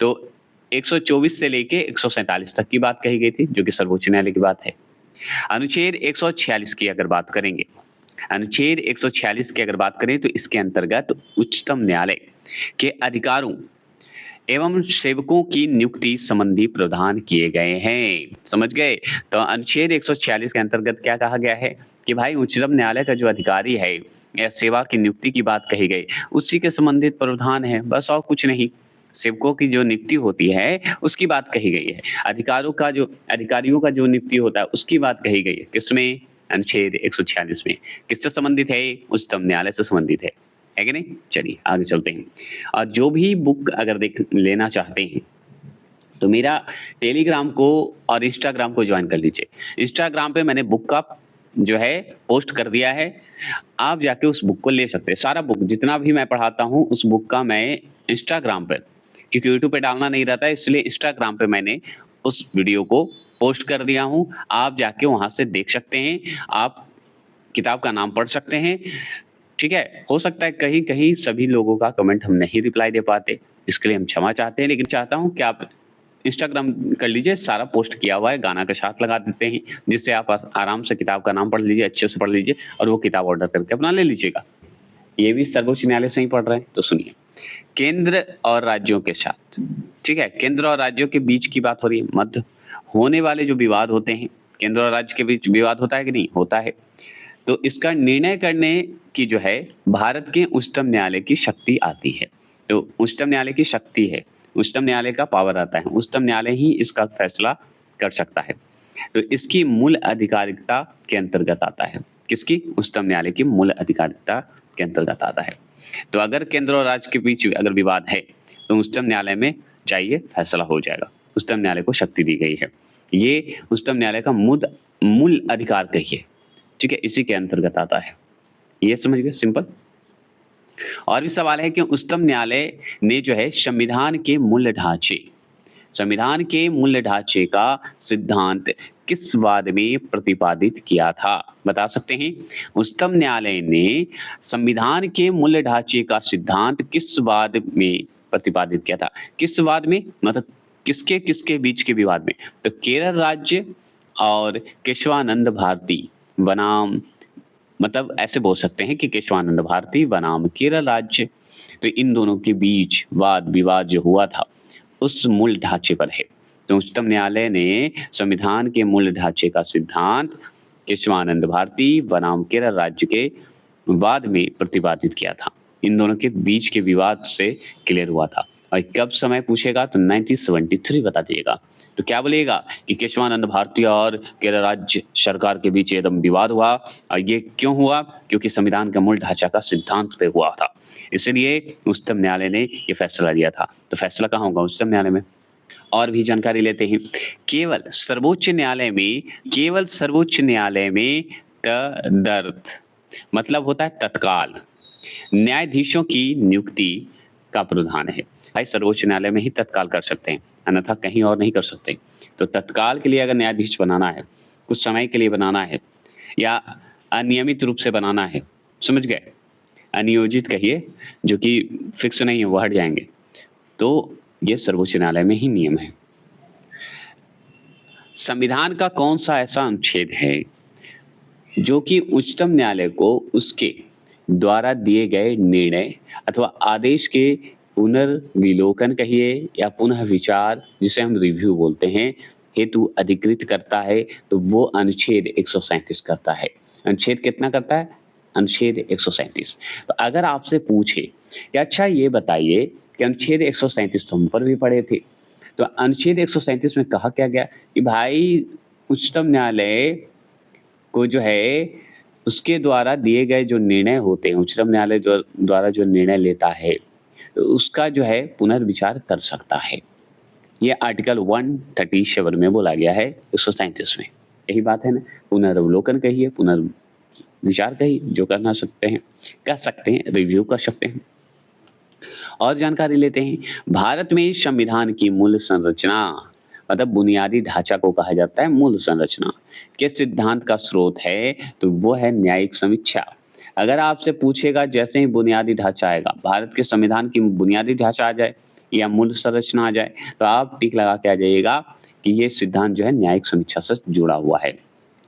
तो 124 से लेके 147 तक की बात कही गई थी, जो कि सर्वोच्च न्यायालय की बात है। अनुच्छेद 146 की अगर बात करेंगे, अनुच्छेद 146 की अगर बात करें तो इसके अंतर्गत उच्चतम न्यायालय के अधिकारों एवं सेवकों की नियुक्ति संबंधी प्रावधान किए गए हैं। समझ गए? तो अनुच्छेद 146 के अंतर्गत क्या कहा गया है कि भाई उच्चतम न्यायालय का जो अधिकारी है या सेवा की नियुक्ति की बात कही गई, उसी के संबंधित प्रावधान है, बस और कुछ नहीं। सेवकों की जो नियुक्ति होती है, उसकी बात कही गई है। अधिकारियों का जो नियुक्ति होता है, उसकी बात कही गई है। किसमें? अनुच्छेद 146 में। किससे संबंधित है? उच्चतम न्यायालय से संबंधित है कि नहीं? चलिए आगे चलते हैं। और जो भी बुक अगर लेना चाहते हैं तो मेरा टेलीग्राम को और इंस्टाग्राम को ज्वाइन कर लीजिए। इंस्टाग्राम पे मैंने बुक का जो है पोस्ट कर दिया है, आप जाके उस बुक को ले सकते हैं। सारा बुक जितना भी मैं पढ़ाता हूँ उस बुक का मैं इंस्टाग्राम पर, क्योंकि यूट्यूब पे डालना नहीं रहता है, इसलिए इंस्टाग्राम पे मैंने उस वीडियो को पोस्ट कर दिया हूँ। आप जाके वहाँ से देख सकते हैं, आप किताब का नाम पढ़ सकते हैं। ठीक है? हो सकता है कहीं-कहीं सभी लोगों का कमेंट हम नहीं रिप्लाई दे पाते, इसके लिए हम क्षमा चाहते हैं, लेकिन चाहता हूँ कि आप इंस्टाग्राम कर लीजिए, सारा पोस्ट किया हुआ है, गाना का साथ लगा देते हैं, जिससे आप आराम से किताब का नाम पढ़ लीजिए, अच्छे से पढ़ लीजिए और वो किताब ऑर्डर करके अपना ले लीजिएगा। ये भी सर्वोच्च न्यायालय से ही पढ़ रहे हैं, तो सुनिए। केंद्र और राज्यों के साथ, ठीक है? केंद्र और राज्यों के बीच की बात हो रही है, मध्य होने वाले जो विवाद होते हैं, केंद्र और राज्य के बीच विवाद होता है कि नहीं? होता है। तो इसका निर्णय करने की जो है भारत के उच्चतम न्यायालय की शक्ति आती है। तो उच्चतम न्यायालय की शक्ति है, उच्चतम न्यायालय का पावर आता है, उच्चतम न्यायालय ही इसका फैसला कर सकता है। तो इसकी मूल अधिकारिता के अंतर्गत आता है। किसकी? उच्चतम न्यायालय की मूल अधिकारिता के अंतर्गत आता है। तो अगर केंद्र और राज्य के बीच अगर विवाद है तो उच्चतम न्यायालय में जाइए, फैसला हो जाएगा। उच्चतम न्यायालय को शक्ति दी गई है। ये उच्चतम न्यायालय का मूल अधिकार कहिए, ठीक है? इसी के अंतर्गत आता है। ये समझ गए? सिंपल। और भी सवाल है कि उच्चतम न्यायालय ने जो है संविधान के मूल ढांचे का सिद्धांत किस वाद में प्रतिपादित किया था? बता सकते हैं? उच्चतम न्यायालय ने संविधान के मूल ढांचे का सिद्धांत किस वाद में प्रतिपादित किया था? किस वाद में? मतलब किसके बीच के विवाद में? तो केरल राज्य और केशवानंद भारती बनाम, मतलब ऐसे बोल सकते हैं कि केशवानंद भारती बनाम केरल राज्य, तो इन दोनों के बीच वाद विवाद जो हुआ था उस मूल ढांचे पर है। तो उच्चतम न्यायालय ने संविधान के मूल ढांचे का सिद्धांत केशवानंद भारती बनाम केरल राज्य के वाद में प्रतिपादित किया था। इन दोनों के बीच के विवाद से क्लियर हुआ था। और कब समय पूछेगा तो 1973 बता दिएगा। तो क्या बोलेगा कि केशवानंद भारती और केरल राज्य सरकार के बीच एकदम विवाद हुआ। और ये क्यों हुआ? क्योंकि संविधान का मूल ढांचा का सिद्धांत पे हुआ था, इसलिए उच्चतम न्यायालय ने ये फैसला लिया था। तो फैसला कहाँ होगा? उच्चतम न्यायालय में। और भी जानकारी लेते हैं। केवल सर्वोच्च न्यायालय में तदर्थ मतलब होता है तत्काल न्यायाधीशों की नियुक्ति का प्रावधान है। भाई सर्वोच्च न्यायालय में ही तत्काल कर सकते हैं, अन्यथा कहीं और नहीं कर सकते। तो तत्काल के लिए अगर न्यायाधीश बनाना है, कुछ समय के लिए बनाना है या अनियमित रूप से बनाना है, समझ गए? अनियोजित कहिए, जो कि फिक्स नहीं है, वो हट जाएंगे। तो ये सर्वोच्च न्यायालय में ही नियम है। संविधान का कौन सा ऐसा अनुच्छेद है जो कि उच्चतम न्यायालय को उसके द्वारा दिए गए निर्णय अथवा आदेश के पुनर्विलोकन कहिए या पुनः विचार, जिसे हम रिव्यू बोलते हैं, हेतु अधिकृत करता है? तो वो अनुच्छेद 137 करता है। अनुच्छेद कितना करता है? अनुच्छेद 137। तो अगर आपसे पूछे कि अच्छा ये बताइए कि अनुच्छेद 137 तो हम पर भी पढ़े थे, तो अनुच्छेद 137 में कहा क्या गया कि भाई उच्चतम न्यायालय को जो है उसके द्वारा दिए गए जो निर्णय होते हैं, उच्चतम न्यायालय द्वारा जो निर्णय लेता है, तो उसका जो है पुनर्विचार कर सकता है। ये आर्टिकल 137 में बोला गया है 137 में। यही बात है ना, पुनर्वलोकन कहिए, पुनर्विचार कहिए, जो करना सकते हैं कर सकते हैं, रिव्यू कर सकते हैं। और जानकारी लेते हैं। भारत में संविधान की मूल संरचना मतलब बुनियादी ढांचा को कहा जाता है मूल संरचना के सिद्धांत का स्रोत है, तो वो है न्यायिक समीक्षा। अगर आपसे पूछेगा जैसे ही बुनियादी ढांचा आएगा, भारत के संविधान की बुनियादी ढांचा आ जाए या मूल संरचना आ जाए, तो आप टिक लगा के आ जाइएगा कि ये सिद्धांत जो है न्यायिक समीक्षा से जुड़ा हुआ है।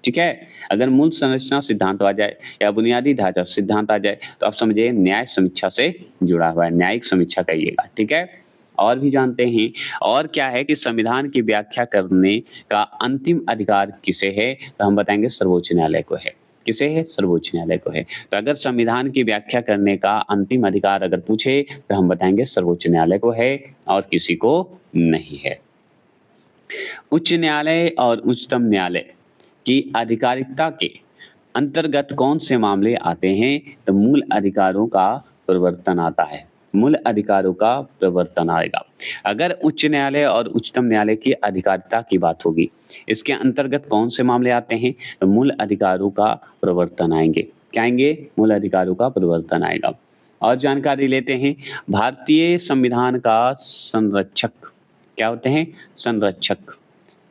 ठीक है? अगर मूल संरचना सिद्धांत आ जाए या बुनियादी ढांचा सिद्धांत आ जाए, तो आप समझिए न्याय समीक्षा से जुड़ा हुआ है, न्यायिक समीक्षा कहिएगा, ठीक है? और भी जानते हैं और क्या है कि संविधान की व्याख्या करने का अंतिम अधिकार किसे है? तो हम बताएँगे सर्वोच्च न्यायालय को है। किसे है? सर्वोच्च न्यायालय को है। तो अगर संविधान की व्याख्या करने का अंतिम अधिकार अगर पूछे, तो हम बताएँगे सर्वोच्च न्यायालय को है और किसी को नहीं है। उच्च न्यायालय और उच्चतम न्यायालय की आधिकारिकता के अंतर्गत कौन से मामले आते हैं? तो मूल अधिकारों का प्रवर्तन आता है। मूल अधिकारों का प्रवर्तन आएगा। अगर उच्च न्यायालय और उच्चतम न्यायालय की अधिकारिता की बात होगी, इसके अंतर्गत कौन से मामले आते हैं? तो मूल अधिकारों का प्रवर्तन आएंगे। क्या आएंगे? मूल अधिकारों का प्रवर्तन आएगा। और जानकारी लेते हैं, भारतीय संविधान का संरक्षक क्या होते हैं? संरक्षक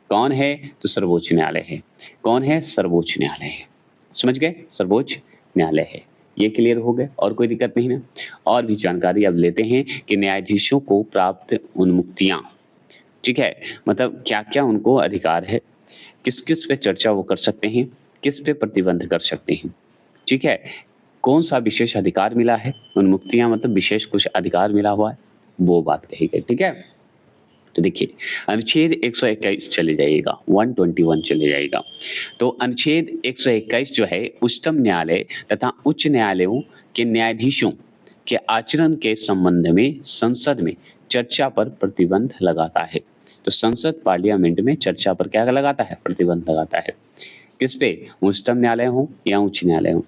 कौन है? तो सर्वोच्च न्यायालय है। कौन है? सर्वोच्च न्यायालय है। समझ गए? सर्वोच्च न्यायालय है। ये क्लियर हो गए और कोई दिक्कत नहीं ना? और भी जानकारी अब लेते हैं कि न्यायाधीशों को प्राप्त उन्मुक्तियाँ, ठीक है? मतलब क्या-क्या उनको अधिकार है, किस-किस पे चर्चा वो कर सकते हैं, किस पे प्रतिबंध कर सकते हैं, ठीक है? कौन-सा विशेष अधिकार मिला है? उन्मुक्तियाँ मतलब विशेष कुछ अधिकार मिला हुआ है, वो बात कही गई, ठीक है? तो देखिए, अनुच्छेद 121 चले जाइएगा, 121 चले जाइएगा। तो अनुच्छेद 121 जो है उच्चतम न्यायालय तथा उच्च न्यायालयों के न्यायाधीशों के आचरण के संबंध में संसद में चर्चा पर प्रतिबंध लगाता है। तो संसद पार्लियामेंट में चर्चा पर क्या लगाता है? प्रतिबंध लगाता है। किस पे? उच्चतम न्यायालय हो या उच्च न्यायालय हो।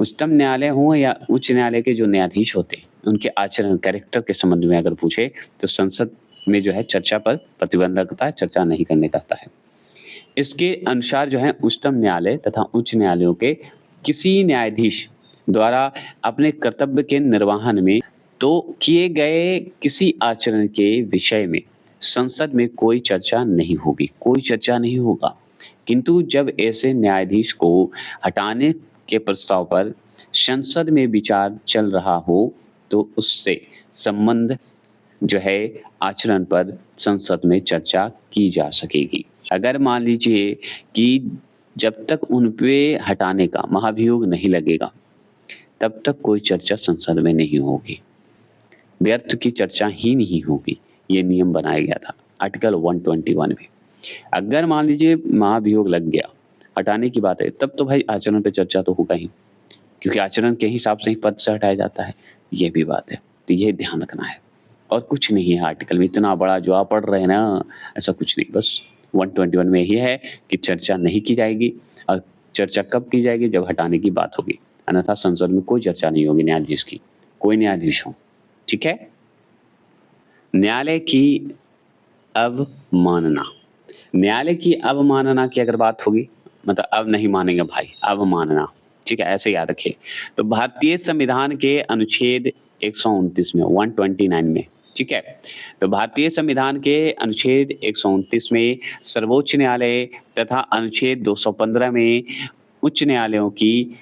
उच्चतम न्यायालय हो या उच्च न्यायालय के जो न्यायाधीश होते हैं, उनके आचरण कैरेक्टर के संबंध में अगर पूछे, तो संसद में जो है चर्चा पर प्रतिबंध लगता है, चर्चा नहीं करने कहता है। इसके अनुसार जो है उच्चतम न्यायालय तथा उच्च न्यायालयों के किसी न्यायाधीश द्वारा अपने कर्तव्य के निर्वहन में तो किए गए किसी आचरण के विषय में संसद में कोई चर्चा नहीं होगी, कोई चर्चा नहीं होगा। किंतु जब ऐसे न्यायाधीश को हटाने के प्रस्ताव पर संसद में विचार चल रहा हो, तो उससे संबंध जो है आचरण पर संसद में चर्चा की जा सकेगी। अगर मान लीजिए कि जब तक उन पे हटाने का महाभियोग नहीं लगेगा, तब तक कोई चर्चा संसद में नहीं होगी। व्यर्थ की चर्चा ही नहीं होगी। ये नियम बनाया गया था आर्टिकल 121 में। अगर मान लीजिए महाभियोग लग गया, हटाने की बात है, तब तो भाई आचरण पे चर्चा तो होगा ही, क्योंकि आचरण के हिसाब से ही पद से हटाया जाता है। ये भी बात है, तो ये ध्यान रखना है। और कुछ नहीं है आर्टिकल में इतना बड़ा जो आप पढ़ रहे हैं ना, ऐसा कुछ नहीं। बस 121 में यही है कि चर्चा नहीं की जाएगी और चर्चा कब की जाएगी? जब हटाने की बात होगी, अन्यथा संसद में कोई चर्चा नहीं होगी न्यायाधीश की, कोई न्यायाधीश हो, ठीक है? न्यायालय की अवमानना। न्यायालय की अवमानना की अगर बात होगी, मतलब अब नहीं मानेंगे भाई, अवमानना, ठीक है? ऐसे याद रखिए। तो भारतीय संविधान के अनुच्छेद 129 में, 129 में, ठीक है? तो भारतीय संविधान के अनुच्छेद 129 में सर्वोच्च न्यायालय तथा अनुच्छेद 215 में उच्च न्यायालयों की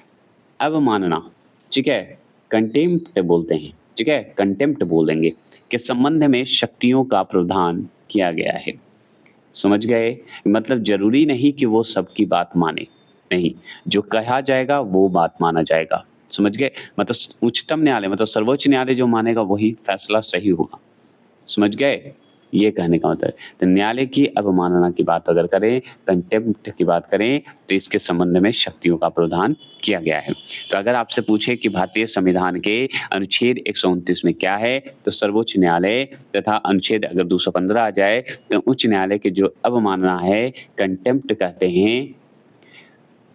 अवमानना, ठीक है? कंटेम्प्ट बोलते हैं, ठीक है? कंटेम्प्ट बोलेंगे, के संबंध में शक्तियों का प्रावधान किया गया है। समझ गए? मतलब ज़रूरी नहीं कि वो सबकी बात माने, नहीं, जो कहा जाएगा वो बात माना जाएगा। समझ गए? मतलब उच्चतम न्यायालय मतलब सर्वोच्च न्यायालय जो मानेगा वही फैसला सही होगा। समझ गए? ये कहने का मतलब है। तो न्यायालय की अवमानना की बात अगर करें, कंटेम्प्ट की बात करें, तो इसके संबंध में शक्तियों का प्रावधान किया गया है। तो अगर आपसे पूछे कि भारतीय संविधान के अनुच्छेद 129 में क्या है, तो सर्वोच्च न्यायालय तथा अनुच्छेद अगर 215 आ जाए, तो उच्च न्यायालय की जो अवमानना है, कंटेम्प्ट कहते हैं,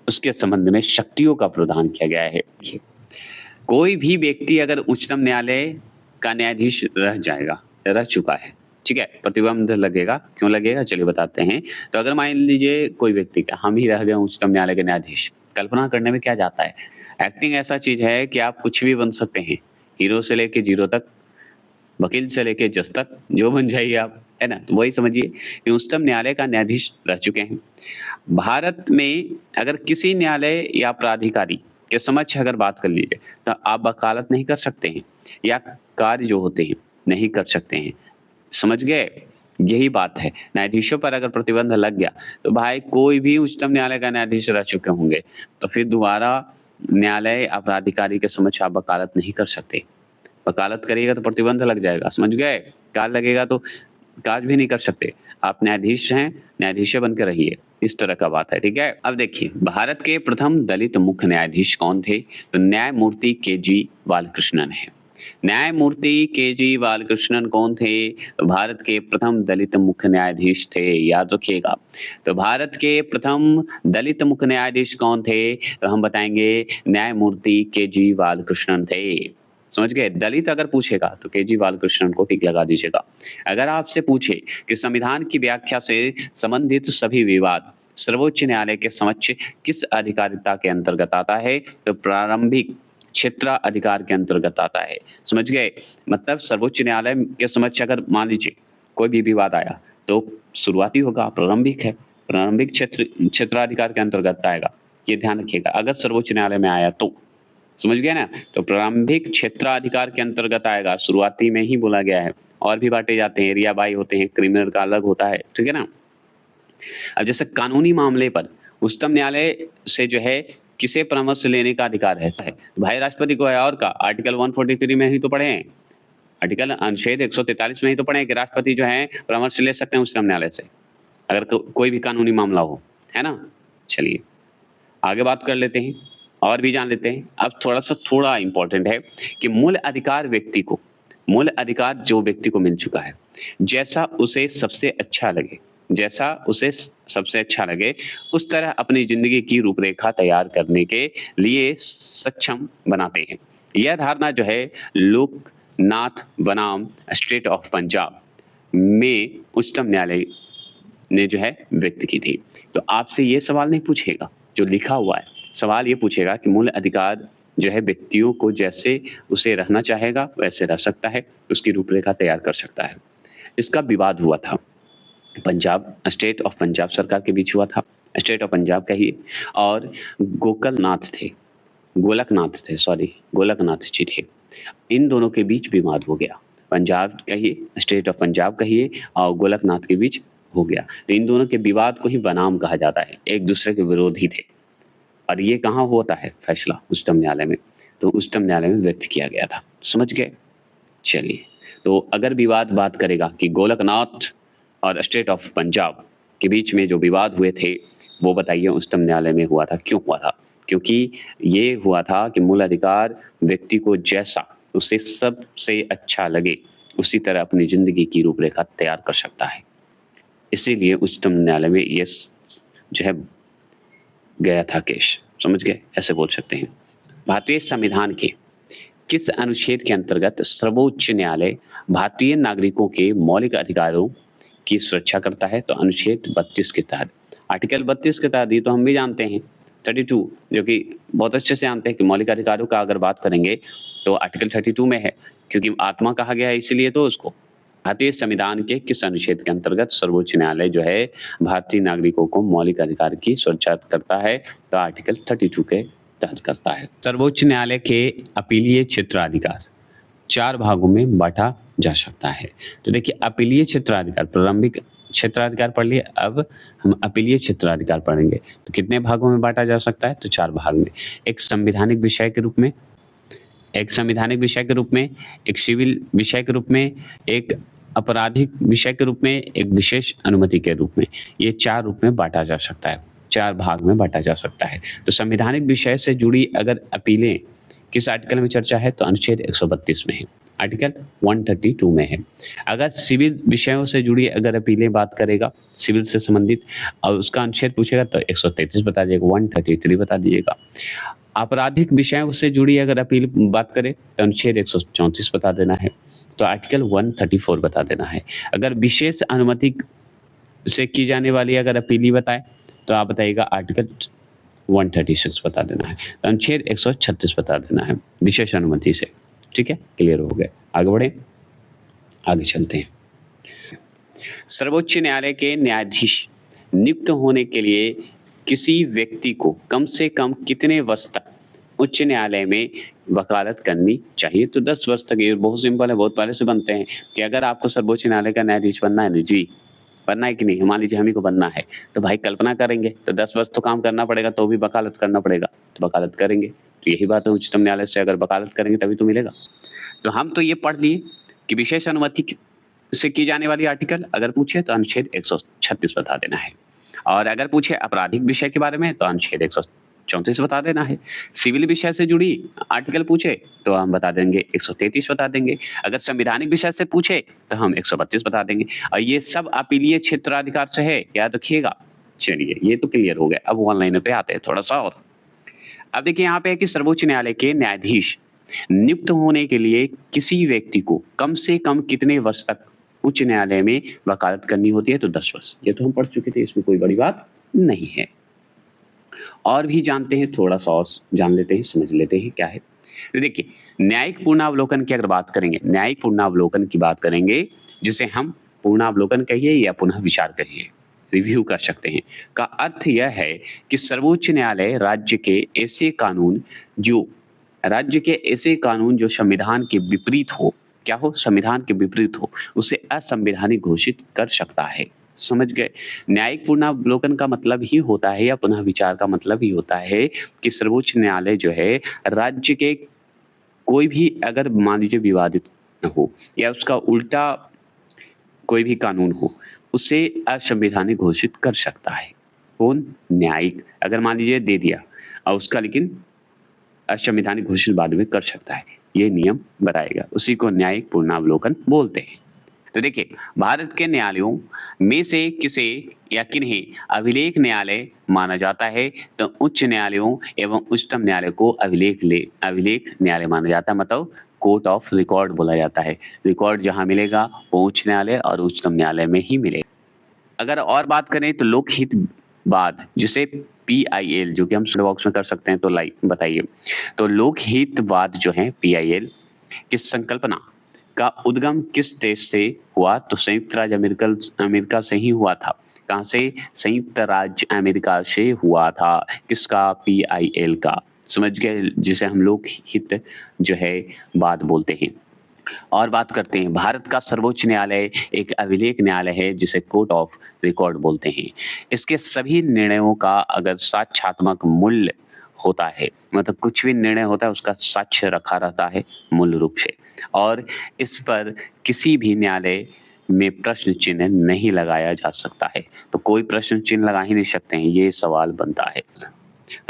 उसके संबंध में शक्तियों का प्रावधान किया गया है। कोई भी व्यक्ति अगर उच्चतम न्यायालय का न्यायाधीश रह चुका है, ठीक है? प्रतिबंध लगेगा, क्यों लगेगा? चलिए बताते हैं। तो अगर मान लीजिए कोई व्यक्ति हम ही रह गए उच्चतम न्यायालय के न्यायाधीश, कल्पना करने में क्या जाता है? एक्टिंग ऐसा चीज़ है कि आप कुछ भी बन सकते हैं, हीरो से लेके जीरो तक, वकील से लेके जज तक, जो बन जाइए आप, है ना? तो वही समझिए कि उच्चतम न्यायालय का न्यायाधीश रह चुके हैं। भारत में अगर किसी न्यायालय या प्राधिकारी के समक्ष अगर बात कर लीजिए तो आप वकालत नहीं कर सकते हैं या कार्य जो होते हैं नहीं कर सकते हैं। समझ गए? यही बात है। न्यायाधीशों पर अगर प्रतिबंध लग गया तो भाई कोई भी उच्चतम न्यायालय का न्यायाधीश रह चुके होंगे, तो फिर दोबारा न्यायालय अपराधिकारी के समक्ष आप वकालत नहीं कर सकते। वकालत करिएगा तो प्रतिबंध लग जाएगा, समझ गए? कार्य लगेगा तो कार्य भी नहीं कर सकते। आप न्यायाधीश हैं, न्यायाधीश बन के रहिए, इस तरह का बात है, ठीक है? अब देखिए, भारत के प्रथम दलित मुख्य न्यायाधीश कौन थे? तो न्यायमूर्ति के.जी. बालकृष्णन है। न्यायमूर्ति के.जी. बालकृष्णन कौन थे? तो भारत के प्रथम दलित मुख्य न्यायाधीश थे, याद रखिएगा। तो भारत के प्रथम दलित मुख्य न्यायाधीश कौन थे? तो हम बताएंगे न्यायमूर्ति के.जी. बालकृष्णन थे। समझ गए? दलित अगर पूछेगा तो के.जी. बालकृष्णन को टिक लगा दीजिएगा। अगर आपसे पूछे कि संविधान की व्याख्या से संबंधित सभी विवाद सर्वोच्च न्यायालय के समक्ष किस अधिकारिता के अंतर्गत आता है? तो प्रारंभिक क्षेत्राधिकार के अंतर्गत आता है। समझ गए? मतलब सर्वोच्च न्यायालय के समक्ष अगर मान लीजिए कोई भी विवाद आया तो शुरुआती होगा, प्रारंभिक है, प्रारंभिक क्षेत्राधिकार के अंतर्गत आएगा, ये ध्यान रखिएगा। अगर सर्वोच्च न्यायालय में आया तो, समझ गए ना? तो प्रारंभिक क्षेत्राधिकार के अंतर्गत आएगा, शुरुआती में ही बोला गया है। और भी बांटे जाते हैं, एरिया बाई होते हैं, क्रिमिनल का अलग होता है, ठीक है ना? अब जैसे कानूनी मामले पर उच्चतम न्यायालय से जो है किसे परामर्श लेने का अधिकार रहता है? भाई राष्ट्रपति को है, और का आर्टिकल 143 में ही तो पढ़े हैं, आर्टिकल अनुच्छेद 143 में ही तो पढ़े हैं कि राष्ट्रपति जो है परामर्श ले सकते हैं उच्चतम न्यायालय से अगर कोई भी कानूनी मामला हो, है ना? चलिए आगे बात कर लेते हैं और भी जान लेते हैं। अब थोड़ा इंपॉर्टेंट है कि मूल अधिकार जो व्यक्ति को मिल चुका है, जैसा उसे सबसे अच्छा लगे उस तरह अपनी जिंदगी की रूपरेखा तैयार करने के लिए सक्षम बनाते हैं। यह धारणा जो है लोकनाथ बनाम स्टेट ऑफ पंजाब में उच्चतम न्यायालय ने जो है व्यक्त की थी। तो आपसे ये सवाल नहीं पूछेगा, जो लिखा हुआ है सवाल ये पूछेगा कि मूल अधिकार जो है व्यक्तियों को जैसे उसे रहना चाहेगा वैसे रह सकता है, उसकी रूपरेखा तैयार कर सकता है। इसका विवाद हुआ था पंजाब, स्टेट ऑफ पंजाब सरकार के बीच हुआ था, स्टेट ऑफ पंजाब कहिए, और गोलकनाथ जी थे। इन दोनों के बीच विवाद हो गया, पंजाब कहिए, स्टेट ऑफ पंजाब कहिए, और गोलकनाथ के बीच हो गया। तो इन दोनों के विवाद को ही बनाम कहा जाता है, एक दूसरे के विरोधी थे। और ये कहाँ होता है फैसला? उच्चतम न्यायालय में। तो उच्चतम न्यायालय में व्यक्त किया गया था, समझ गए? चलिए, तो अगर विवाद बात करेगा कि गोलकनाथ और स्टेट ऑफ पंजाब के बीच में जो विवाद हुए थे वो बताइए उच्चतम न्यायालय में हुआ था, क्यों हुआ था? क्योंकि ये हुआ था कि मूल अधिकार व्यक्ति को जैसा उसे सबसे अच्छा लगे उसी तरह अपनी जिंदगी की रूपरेखा तैयार कर सकता है। इसीलिए उच्चतम न्यायालय में ये जो है गया था केस, समझ गए? ऐसे बोल सकते हैं। भारतीय संविधान के किस अनुच्छेद के अंतर्गत सर्वोच्च न्यायालय भारतीय नागरिकों के मौलिक अधिकारों की सुरक्षा करता है? तो अनुच्छेद 32 के तहत, आर्टिकल 32 के तहत। ये तो हम भी जानते हैं, 32 जो कि बहुत अच्छे से जानते हैं कि मौलिक अधिकारों का अगर बात करेंगे तो आर्टिकल 32 में है, क्योंकि आत्मा कहा गया है इसलिए तो उसको। भारतीय संविधान के किस अनुच्छेद के अंतर्गत सर्वोच्च न्यायालय जो है भारतीय नागरिकों को मौलिक अधिकार की सुरक्षा करता है? तो आर्टिकल 32 के तहत करता है। सर्वोच्च न्यायालय के अपीलीय क्षेत्राधिकार 4 भागों में बांटा जा सकता है। तो देखिए, अपीलीय क्षेत्राधिकार, प्रारंभिक क्षेत्राधिकार पढ़ लिए, अब हम अपीलीय क्षेत्राधिकार पढ़ेंगे। तो कितने भागों में बांटा जा सकता है? तो 4 भाग में, एक संवैधानिक विषय के रूप में, एक सिविल विषय के रूप में, एक आपराधिक विषय के रूप में, एक विशेष अनुमति के रूप में। ये 4 रूप में बांटा जा सकता है, 4 भाग में बांटा जा सकता है। तो संवैधानिक विषय से जुड़ी अगर अपीलें किस आर्टिकल में चर्चा है? तो अनुच्छेद 132 में है, आर्टिकल 132 में है। अगर सिविल विषयों से जुड़ी अगर अपीलें बात करेगा, सिविल से संबंधित, और उसका अनुच्छेद पूछेगा तो 133 बता दीजिएगा, 133 बता दीजिएगा। आपराधिक विषयों से जुड़ी अगर अपील बात करें तो अनुच्छेद 134 बता देना है, तो आर्टिकल 134 बता देना है। अगर विशेष अनुमति से की जाने वाली अगर अपीली बताए तो आप बताइएगा आर्टिकल 136 बता देना है, तो अनुच्छेद 136 बता देना है विशेष अनुमति से। ठीक है, क्लियर हो गए? आगे बढ़े, आगे चलते हैं। सर्वोच्च न्यायालय के न्यायाधीश नियुक्त होने के लिए किसी व्यक्ति को कम से कम कितने वर्ष तक उच्च न्यायालय में वकालत करनी चाहिए। तो 10 वर्ष तक, ये बहुत सिंपल है, बहुत पहले से बनते हैं कि अगर आपको सर्वोच्च न्यायालय का न्यायाधीश बनना है जी, बनना है कि नहीं? मान लीजिए हम ही को बनना है, तो भाई कल्पना करेंगे, तो 10 वर्ष तो काम करना पड़ेगा, तो भी वकालत करना पड़ेगा, तो वकालत करेंगे। तो यही बात है, उच्चतम न्यायालय से अगर वकालत करेंगे तभी तो मिलेगा। तो हम तो ये पढ़ लिए कि विशेष अनुमति से की जाने वाली आर्टिकल अगर पूछे तो अनुच्छेद 136 बता देना है, और अगर पूछे आपराधिक विषय के बारे में तो अनुच्छेद 134 बता देना है। सिविल विषय से जुड़ी आर्टिकल पूछे तो हम बता देंगे 133 बता देंगे। अगर संवैधानिक विषय से पूछे तो हम 132 बता देंगे, और ये सब अपीलीय क्षेत्राधिकार से है, याद रखिएगा। चलिए, ये तो क्लियर हो गया। अब ऑनलाइन पे आते हैं थोड़ा सा और। अब देखिए यहाँ पे है कि सर्वोच्च न्यायालय के न्यायाधीश नियुक्त होने के लिए किसी व्यक्ति को कम से कम कितने वर्ष तक उच्च न्यायालय में वकालत करनी होती है? तो 10 वर्ष। ये तो हम पढ़ चुके थे, इसमें कोई बड़ी बात नहीं है। और भी जानते हैं, थोड़ा सा और जान लेते हैं, समझ लेते हैं क्या है। तो देखिए, न्यायिक पूर्णावलोकन की अगर बात करेंगे, न्यायिक पूर्णावलोकन की बात करेंगे, जिसे हम पूर्णावलोकन कहिए या पुनः विचार कहिए, रिव्यू कर सकते हैं, का अर्थ यह है कि सर्वोच्च न्यायालय राज्य के ऐसे कानून जो संविधान के विपरीत हो, क्या हो? संविधान के विपरीत हो, उसे असंवैधानिक घोषित कर सकता है। समझ गए? न्यायिक पुनरावलोकन का मतलब ही होता है, या पुनः विचार का मतलब ही होता है कि सर्वोच्च न्यायालय जो है राज्य के कोई भी, अगर मान लीजिए विवादित हो या उसका उल्टा कोई भी कानून हो, उसे असंवैधानिक घोषित कर सकता है। कौन? न्यायिक। अगर मान लीजिए दे दिया और उसका लेकिन असंवैधानिक घोषित बाद में कर सकता है, ये नियम बताएगा, उसी को न्यायिक पुनरावलोकन बोलते हैं। तो देखिए, भारत के न्यायालयों में से किसे या किन्हें अभिलेख न्यायालय माना जाता है? तो उच्च न्यायालयों एवं उच्चतम न्यायालय को अभिलेख न्यायालय माना जाता है, मतलब कोर्ट ऑफ रिकॉर्ड बोला जाता है। रिकॉर्ड जहां मिलेगा वो उच्च न्यायालय और उच्चतम न्यायालय में ही मिलेगा। अगर और बात करें तो लोकहितवाद, जिसे PIL, जो कि हम बॉक्स में कर सकते हैं, तो लाइक बताइए। तो लोकहितवाद जो है PIL की संकल्पना का उद्गम किस देश से हुआ? तो संयुक्त राज्य अमेरिका से ही हुआ था। कहाँ से? संयुक्त राज्य अमेरिका से हुआ था। किसका? PIL का। समझ गए? जिसे हम लोग हित जो है बात बोलते हैं। और बात करते हैं, भारत का सर्वोच्च न्यायालय एक अभिलेख न्यायालय है, जिसे कोर्ट ऑफ रिकॉर्ड बोलते हैं। इसके सभी निर्णयों का अगर साक्ष्यात्मक मूल्य होता है, मतलब कुछ भी निर्णय होता है उसका साक्ष्य रखा रहता है मूल रूप से, और इस पर किसी भी न्यायालय में प्रश्न चिन्ह नहीं लगाया जा सकता है। तो कोई प्रश्न चिन्ह लगा ही नहीं सकते हैं, ये सवाल बनता है।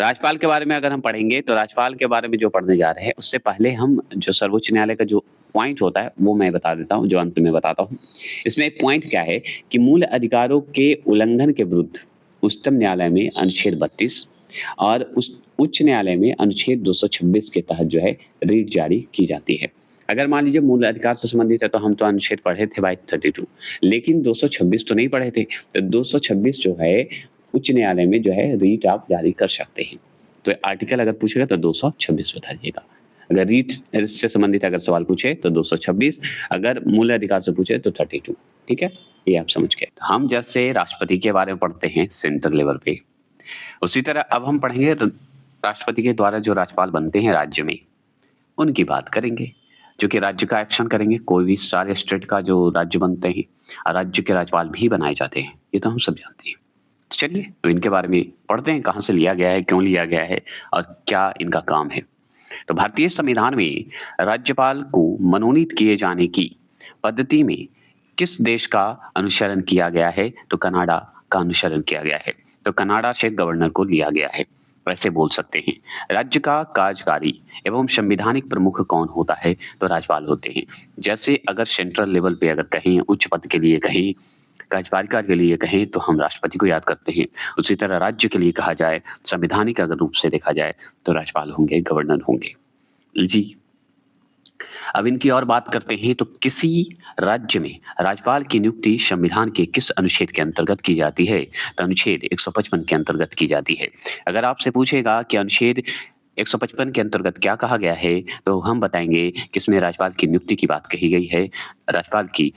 राज्यपाल के बारे में अगर हम पढ़ेंगे, तो राज्यपाल के बारे में जो पढ़ने जा रहे हैं, उससे पहले हम जो सर्वोच्च न्यायालय का जो पॉइंट होता है वो मैं बता देता हूँ, जो अंत में बताता हूँ। इसमें एक पॉइंट क्या है कि मूल अधिकारों के उल्लंघन के विरुद्ध उच्चतम न्यायालय में अनुच्छेद 32 और उच्च न्यायालय में अनुच्छेद 226 के तहत जो है रीट जारी की जाती है। अगर मान लीजिए मूल अधिकार से संबंधित है, तो हम तो अनुच्छेद पढ़े थे भाई 32, लेकिन 226 तो नहीं पढ़े थे। तो 226 जो है उच्च न्यायालय में जो है रीट आप जारी कर सकते हैं। तो आर्टिकल अगर पूछेगा तो 226 बता दीजिएगा। अगर रीट से संबंधित अगर सवाल पूछे तो 226, अगर मूल अधिकार से पूछे तो 32। ठीक है, ये आप समझ गए। हम जैसे राष्ट्रपति के बारे में पढ़ते हैं सेंट्रल लेवल पे, उसी तरह अब हम पढ़ेंगे तो राष्ट्रपति के द्वारा जो राज्यपाल बनते हैं राज्य में, उनकी बात करेंगे, जो कि राज्य का एक्शन करेंगे। कोई भी सारे स्टेट का जो राज्य बनते हैं, राज्य के राज्यपाल भी बनाए जाते हैं, ये तो हम सब जानते हैं। तो चलिए अब इनके बारे में पढ़ते हैं, कहाँ से लिया गया है, क्यों लिया गया है और क्या इनका काम है। तो भारतीय संविधान में राज्यपाल को मनोनीत किए जाने की पद्धति में किस देश का अनुसरण किया गया है? तो कनाडा का अनुसरण किया गया है। तो कनाडा से गवर्नर को लिया गया है, वैसे बोल सकते हैं। राज्य का कार्यकारी एवं संवैधानिक प्रमुख कौन होता है? तो राज्यपाल होते हैं। जैसे अगर सेंट्रल लेवल पे अगर कहें, उच्च पद के लिए कहें, कार्यपालिका के लिए कहें, तो हम राष्ट्रपति को याद करते हैं। उसी तरह राज्य के लिए कहा जाए, संवैधानिक अगर रूप से देखा जाए, तो राज्यपाल होंगे, गवर्नर होंगे जी। अब इनकी और बात करते हैं, तो किसी राज्य में राज्यपाल की नियुक्ति संविधान के किस अनुच्छेद के अंतर्गत की जाती है? तो अनुच्छेद 155 के अंतर्गत की जाती है। अगर आपसे पूछेगा कि अनुच्छेद 155 के अंतर्गत क्या कहा गया है, तो हम बताएंगे कि इसमें राज्यपाल की नियुक्ति की बात कही गई है, राज्यपाल की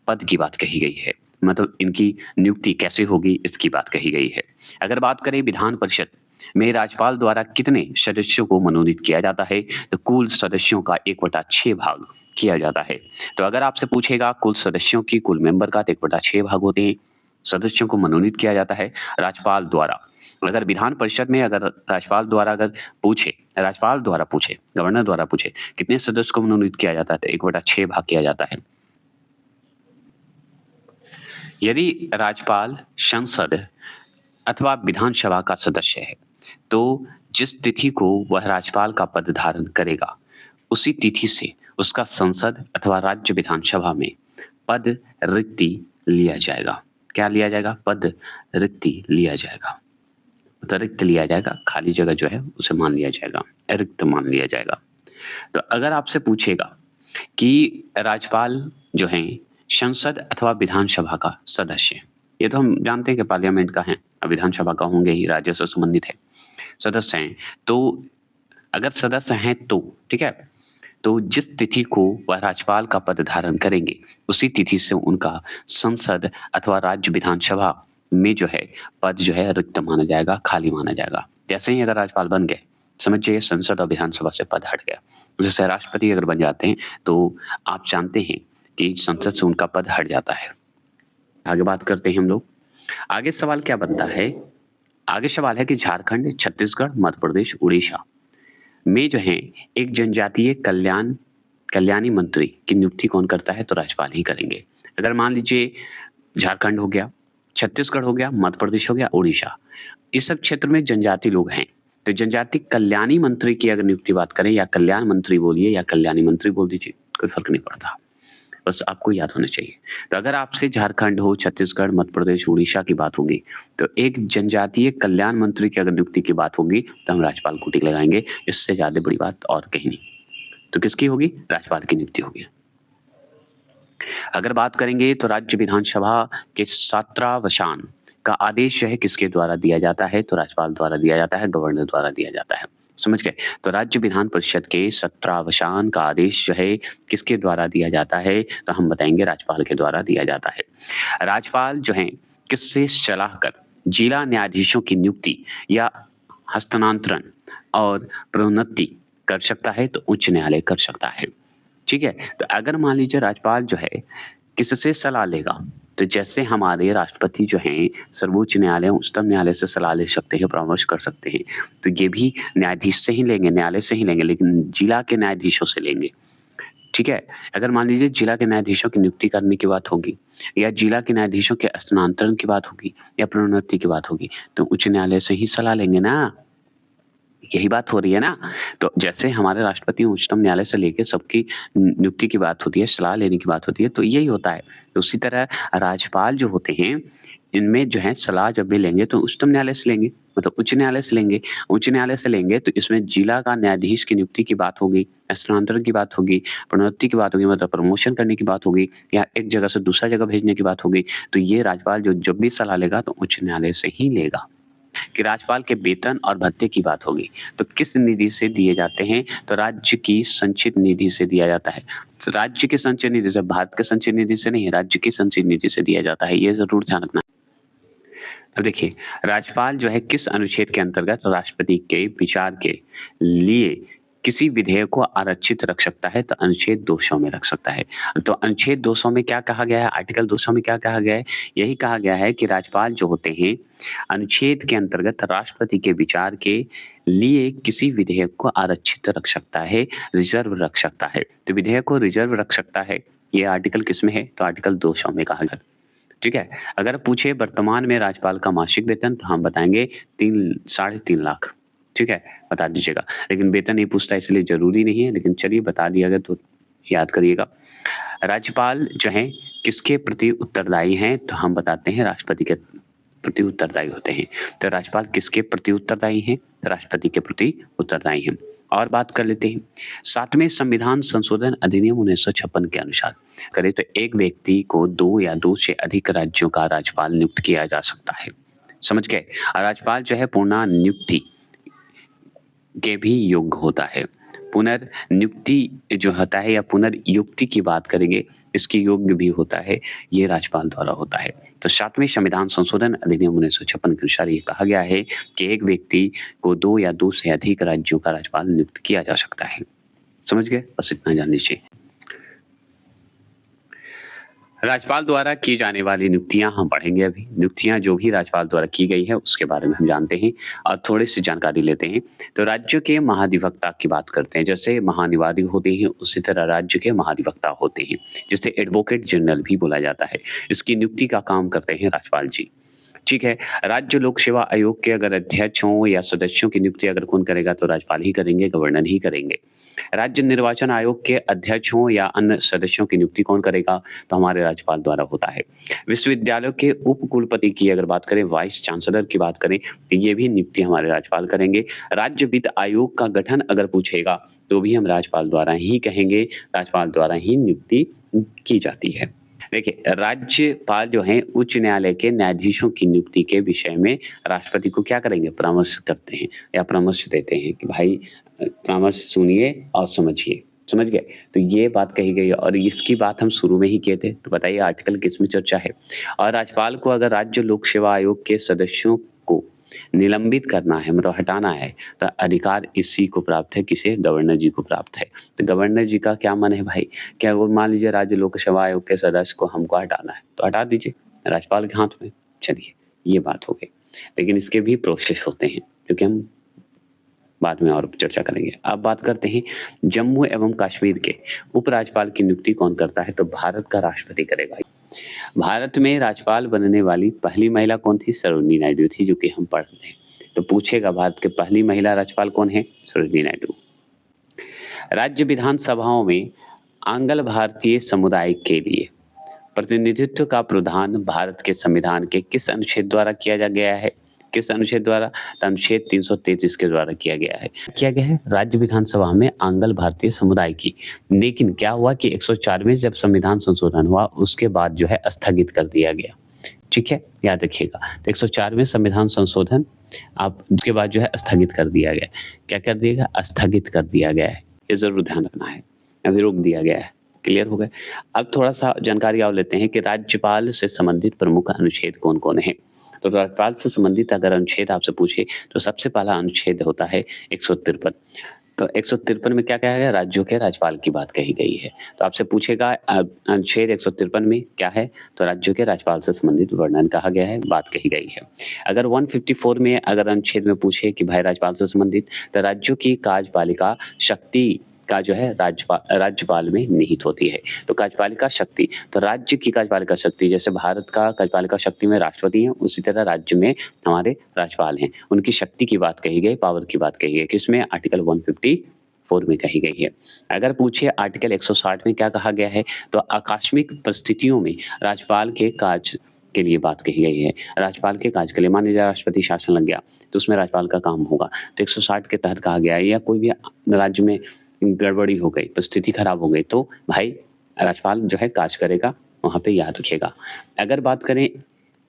पद की बात कही गई है, मतलब इनकी नियुक्ति कैसे होगी इसकी बात कही गई है। अगर बात करें विधान परिषद में राज्यपाल द्वारा कितने सदस्यों को मनोनीत किया जाता है? तो कुल सदस्यों का 1/6 भाग किया जाता है। तो अगर आपसे पूछेगा कुल सदस्यों की, कुल मेंबर का, तो 1/6 भाग होते हैं। सदस्यों को मनोनीत किया जाता है राज्यपाल द्वारा। अगर विधान परिषद में अगर राज्यपाल द्वारा पूछे, गवर्नर द्वारा पूछे, कितने सदस्य को मनोनीत किया जाता है? तो 1/6 भाग किया जाता है। यदि राज्यपाल संसद अथवा विधानसभा का सदस्य है, तो जिस तिथि को वह राज्यपाल का पद धारण करेगा, उसी तिथि से उसका संसद अथवा राज्य विधानसभा में पद रिक्ति लिया जाएगा। क्या लिया जाएगा? पद रिक्ति लिया जाएगा। तो रिक्त लिया जाएगा, खाली जगह जो है उसे मान लिया जाएगा, रिक्त मान लिया जाएगा। तो अगर आपसे पूछेगा कि राज्यपाल जो है संसद अथवा विधानसभा का सदस्य, ये तो हम जानते हैं कि पार्लियामेंट का है, अब विधानसभा का होंगे ही, राज्य से संबंधित है, सदस्य हैं। तो अगर सदस्य हैं तो ठीक है, तो जिस तिथि को वह राज्यपाल का पद धारण करेंगे, उसी तिथि से उनका संसद अथवा राज्य विधानसभा में जो है पद जो है रिक्त माना जाएगा, खाली माना जाएगा। जैसे ही अगर राज्यपाल बन गए, समझ जाइए संसद और विधानसभा से पद हट गया। जैसे राष्ट्रपति अगर बन जाते हैं तो आप जानते हैं कि संसद से उनका पद हट जाता है। आगे बात करते हैं हम लोग। आगे सवाल क्या बनता है? आगे सवाल है कि झारखंड, छत्तीसगढ़, मध्य प्रदेश, उड़ीसा में जो है एक जनजातीय कल्याणी मंत्री की नियुक्ति कौन करता है? तो राज्यपाल ही करेंगे। अगर मान लीजिए झारखंड हो गया, छत्तीसगढ़ हो गया, मध्य प्रदेश हो गया, उड़ीसा, इस सब क्षेत्र में जनजाति लोग हैं, तो जनजाति कल्याणी मंत्री की अगर नियुक्ति बात करें, या कल्याण मंत्री बोलिए या कल्याणी मंत्री बोल दीजिए, कोई फर्क नहीं पड़ता, बस आपको याद होना चाहिए। तो अगर आपसे झारखंड हो, छत्तीसगढ़, मध्य प्रदेश, उड़ीसा की बात होगी, तो एक जनजातीय कल्याण मंत्री की अगर नियुक्ति की बात होगी तो हम राज्यपाल को टिक लगाएंगे। इससे ज्यादा बड़ी बात और कहीं नहीं। तो किसकी होगी? राज्यपाल की नियुक्ति होगी। अगर बात करेंगे तो राज्य विधानसभा के 17वां का आदेश जो है किसके द्वारा दिया जाता है? तो राज्यपाल द्वारा दिया जाता है, गवर्नर द्वारा दिया जाता है। समझ गए? तो राज्य विधान परिषद के 17वां का आदेश जो है किसके द्वारा दिया जाता है? तो हम बताएंगे राज्यपाल के द्वारा दिया जाता है। राज्यपाल जो है किससे सलाह कर जिला न्यायाधीशों की नियुक्ति या हस्तांतरण और प्रोन्नति कर सकता है? तो उच्च न्यायालय कर सकता है। ठीक है, तो अगर मान लीजिए राज्यपाल जो है किससे सलाह लेगा, तो जैसे हमारे राष्ट्रपति जो हैं सर्वोच्च न्यायालय, उच्चतम न्यायालय से सलाह ले सकते हैं, परामर्श कर सकते हैं, तो ये भी न्यायाधीश से ही लेंगे, न्यायालय से ही लेंगे, लेकिन जिला के न्यायाधीशों से लेंगे। ठीक है, अगर मान लीजिए जिला के न्यायाधीशों की नियुक्ति करने की बात होगी, या जिला के न्यायाधीशों के हस्तांतरण की बात होगी, या प्रोन्नति की बात होगी, तो उच्च न्यायालय से ही सलाह लेंगे ना। यही बात हो रही है ना। तो जैसे हमारे राष्ट्रपति उच्चतम न्यायालय से लेके सबकी नियुक्ति की बात होती है, सलाह लेने की बात होती है, तो यही होता है। तो उसी तरह राज्यपाल जो होते हैं, इनमें जो है सलाह जब भी लेंगे तो उच्चतम न्यायालय से लेंगे, मतलब उच्च न्यायालय से लेंगे। उच्च न्यायालय से लेंगे तो इसमें जिला का न्यायाधीश की नियुक्ति की बात होगी, हस्तांतरण की बात होगी, प्रोन्नति की बात होगी, मतलब प्रमोशन करने की बात होगी, या एक जगह से दूसरा जगह भेजने की बात होगी। तो ये राज्यपाल जो जब भी सलाह लेगा तो उच्च न्यायालय से ही लेगा। कि राज्यपाल के वेतन और भत्ते की बात होगी तो किस निधि से दिए जाते हैं? तो राज्य की संचित निधि से दिया जाता है। राज्य की संचित निधि से, भारत के संचित निधि से नहीं, राज्य की संचित निधि से दिया जाता है, ये जरूर ध्यान रखना। अब देखिए, राज्यपाल जो है किस अनुच्छेद के अंतर्गत राष्ट्रपति के विचार के लिए किसी विधेयक को आरक्षित रख सकता है? तो अनुच्छेद 200 में रख सकता है। तो अनुच्छेद 200 में क्या कहा गया है? आर्टिकल 200 में क्या कहा गया है? यही कहा गया है कि राज्यपाल जो होते हैं अनुच्छेद के अंतर्गत राष्ट्रपति के विचार के लिए किसी विधेयक को आरक्षित रख सकता है, रिजर्व रख सकता है। तो विधेयक को रिजर्व रख सकता है, ये आर्टिकल किसमें है? तो आर्टिकल 200 में कहा गया। ठीक है, अगर पूछे वर्तमान में राज्यपाल का मासिक वेतन, तो हम बताएंगे 3-3.5 लाख। ठीक है, बता दीजिएगा, लेकिन वेतन नहीं पूछता इसलिए जरूरी नहीं है, लेकिन चलिए बता दिया गया तो याद करिएगा। राज्यपाल जो है किसके प्रति उत्तरदायी हैं? तो हम बताते हैं राष्ट्रपति के प्रति उत्तरदायी होते हैं। तो राज्यपाल किसके प्रति उत्तरदायी हैं? तो राष्ट्रपति के प्रति उत्तरदायी हैं। और बात कर लेते हैं 7वें संविधान संशोधन अधिनियम 1956 के अनुसार करें तो एक व्यक्ति को 2 या 2 से अधिक राज्यों का राज्यपाल नियुक्त किया जा सकता है। समझ गए? राज्यपाल जो है पूर्ण नियुक्ति के भी योग्य होता है, पुनर्नियुक्ति जो होता है या पुनर्युक्ति की बात करेंगे, इसके योग्य भी होता है, ये राज्यपाल द्वारा होता है। तो 7वें संविधान संशोधन अधिनियम 1956 के अनुसार ये कहा गया है कि एक व्यक्ति को 2 या 2 से अधिक राज्यों का राज्यपाल नियुक्त किया जा सकता है। समझ गए? बस इतना जान लीजिए। राज्यपाल द्वारा की जाने वाली नियुक्तियां हम पढ़ेंगे अभी। नियुक्तियां जो भी राज्यपाल द्वारा की गई है उसके बारे में हम जानते हैं और थोड़ी सी जानकारी लेते हैं। तो राज्य के महाधिवक्ता की बात करते हैं। जैसे महानिवादिक होते हैं उसी तरह राज्य के महाधिवक्ता होते हैं, जिसे एडवोकेट जनरल भी बोला जाता है। इसकी नियुक्ति का काम करते हैं राज्यपाल जी। ठीक है। राज्य लोक सेवा आयोग के अगर अध्यक्ष हों या सदस्यों की नियुक्ति अगर कौन करेगा तो राज्यपाल ही करेंगे, गवर्नर ही करेंगे। राज्य निर्वाचन आयोग के अध्यक्ष हों या अन्य सदस्यों की नियुक्ति कौन करेगा तो हमारे राज्यपाल द्वारा होता है। विश्वविद्यालयों के उप कुलपति की अगर बात करें, वाइस चांसलर की बात करें तो ये भी नियुक्ति हमारे राज्यपाल करेंगे। राज्य वित्त आयोग का गठन अगर पूछेगा तो भी हम राज्यपाल द्वारा ही कहेंगे, राज्यपाल द्वारा ही नियुक्ति की जाती है। देखिए, राज्यपाल जो हैं उच्च न्यायालय के न्यायाधीशों की नियुक्ति के विषय में राष्ट्रपति को क्या करेंगे, परामर्श करते हैं या परामर्श देते हैं कि भाई परामर्श सुनिए और समझिए। समझ गए? तो ये बात कही गई है और इसकी बात हम शुरू में ही किए थे। तो बताइए आर्टिकल किस में चर्चा है। और राज्यपाल को अगर राज्य लोक सेवा आयोग के सदस्यों को निलंबित करना है, मतलब हटाना है, तो अधिकार इसी को प्राप्त है, किसे, गवर्नर जी को प्राप्त है। तो गवर्नर जी का क्या मन है भाई, क्या वो मान लीजिए राज्य लोक सेवा आयोग के सदस्य को हमको हटाना है तो हटा दीजिए, राज्यपाल के हाथ में। चलिए, ये बात हो गई। लेकिन इसके भी प्रोसेस होते हैं क्योंकि हम बाद में और चर्चा करेंगे। अब बात करते हैं जम्मू एवं कश्मीर के उपराज्यपाल की नियुक्ति कौन करता है तो भारत का राष्ट्रपति करेगा। भारत में राज्यपाल बनने वाली पहली महिला कौन थी, सरोजिनी नायडू थी, जो कि हम पढ़ते हैं। तो पूछेगा भारत के पहली महिला राज्यपाल कौन है, सरोजिनी नायडू। राज्य विधानसभाओं में आंग्ल भारतीय समुदाय के लिए प्रतिनिधित्व का प्रावधान भारत के संविधान के किस अनुच्छेद द्वारा किया जा गया है, किस अनुच्छेद द्वारा, तो अनुच्छेद 333 के द्वारा किया गया है राज्य विधानसभा में आंग्ल भारतीय समुदाय की। लेकिन क्या हुआ कि 104 जब संविधान संशोधन हुआ उसके बाद जो है स्थगित कर दिया गया। ठीक है, याद रखिएगा। तो 104 संविधान संशोधन आप उसके बाद जो है स्थगित कर दिया गया। क्या कर दिया गया, स्थगित कर दिया गया है, ये जरूर ध्यान रखना है, अभी रोक दिया गया है। क्लियर हो गए। अब थोड़ा सा जानकारी और लेते हैं कि राज्यपाल से संबंधित प्रमुख अनुच्छेद कौन कौन है। तो राज्यपाल से संबंधित अगर अनुच्छेद आपसे पूछे तो सबसे पहला अनुच्छेद होता है 153। तो 153 में क्या कहा गया, राज्यों के राज्यपाल की बात कही गई है। तो आपसे पूछेगा अनुच्छेद 153 में क्या है, तो राज्यों के राज्यपाल से संबंधित वर्णन कहा गया है, बात कही गई है। अगर 154 में अगर अनुच्छेद में पूछे कि भाई राज्यपाल से संबंधित, तो राज्यों की कार्यपालिका शक्ति का जो है राज्यपाल में निहित होती है। तो कार्यपालिका शक्ति, तो राज्य की कार्यपालिका शक्ति, जैसे भारत का कार्यपालिका शक्ति में राष्ट्रपति है, उसी तरह राज्य में हमारे राज्यपाल हैं। उनकी शक्ति की बात कही गई, पावर की बात कही गई, किसमें, आर्टिकल 154 में कही गई है। अगर पूछे आर्टिकल 160 में क्या कहा गया है, तो आकस्मिक परिस्थितियों में राज्यपाल के कार्य के लिए बात कही गई है। राज्यपाल के कार्य के लिए, मान लीजिए राष्ट्रपति शासन लग गया तो उसमें राज्यपाल का काम होगा, तो 160 के तहत कहा गया है। या कोई भी राज्य में गड़बड़ी हो गई, परिस्थिति खराब हो गई, तो भाई राज्यपाल जो है कार्य करेगा, वहाँ पे याद रखिएगा। अगर बात करें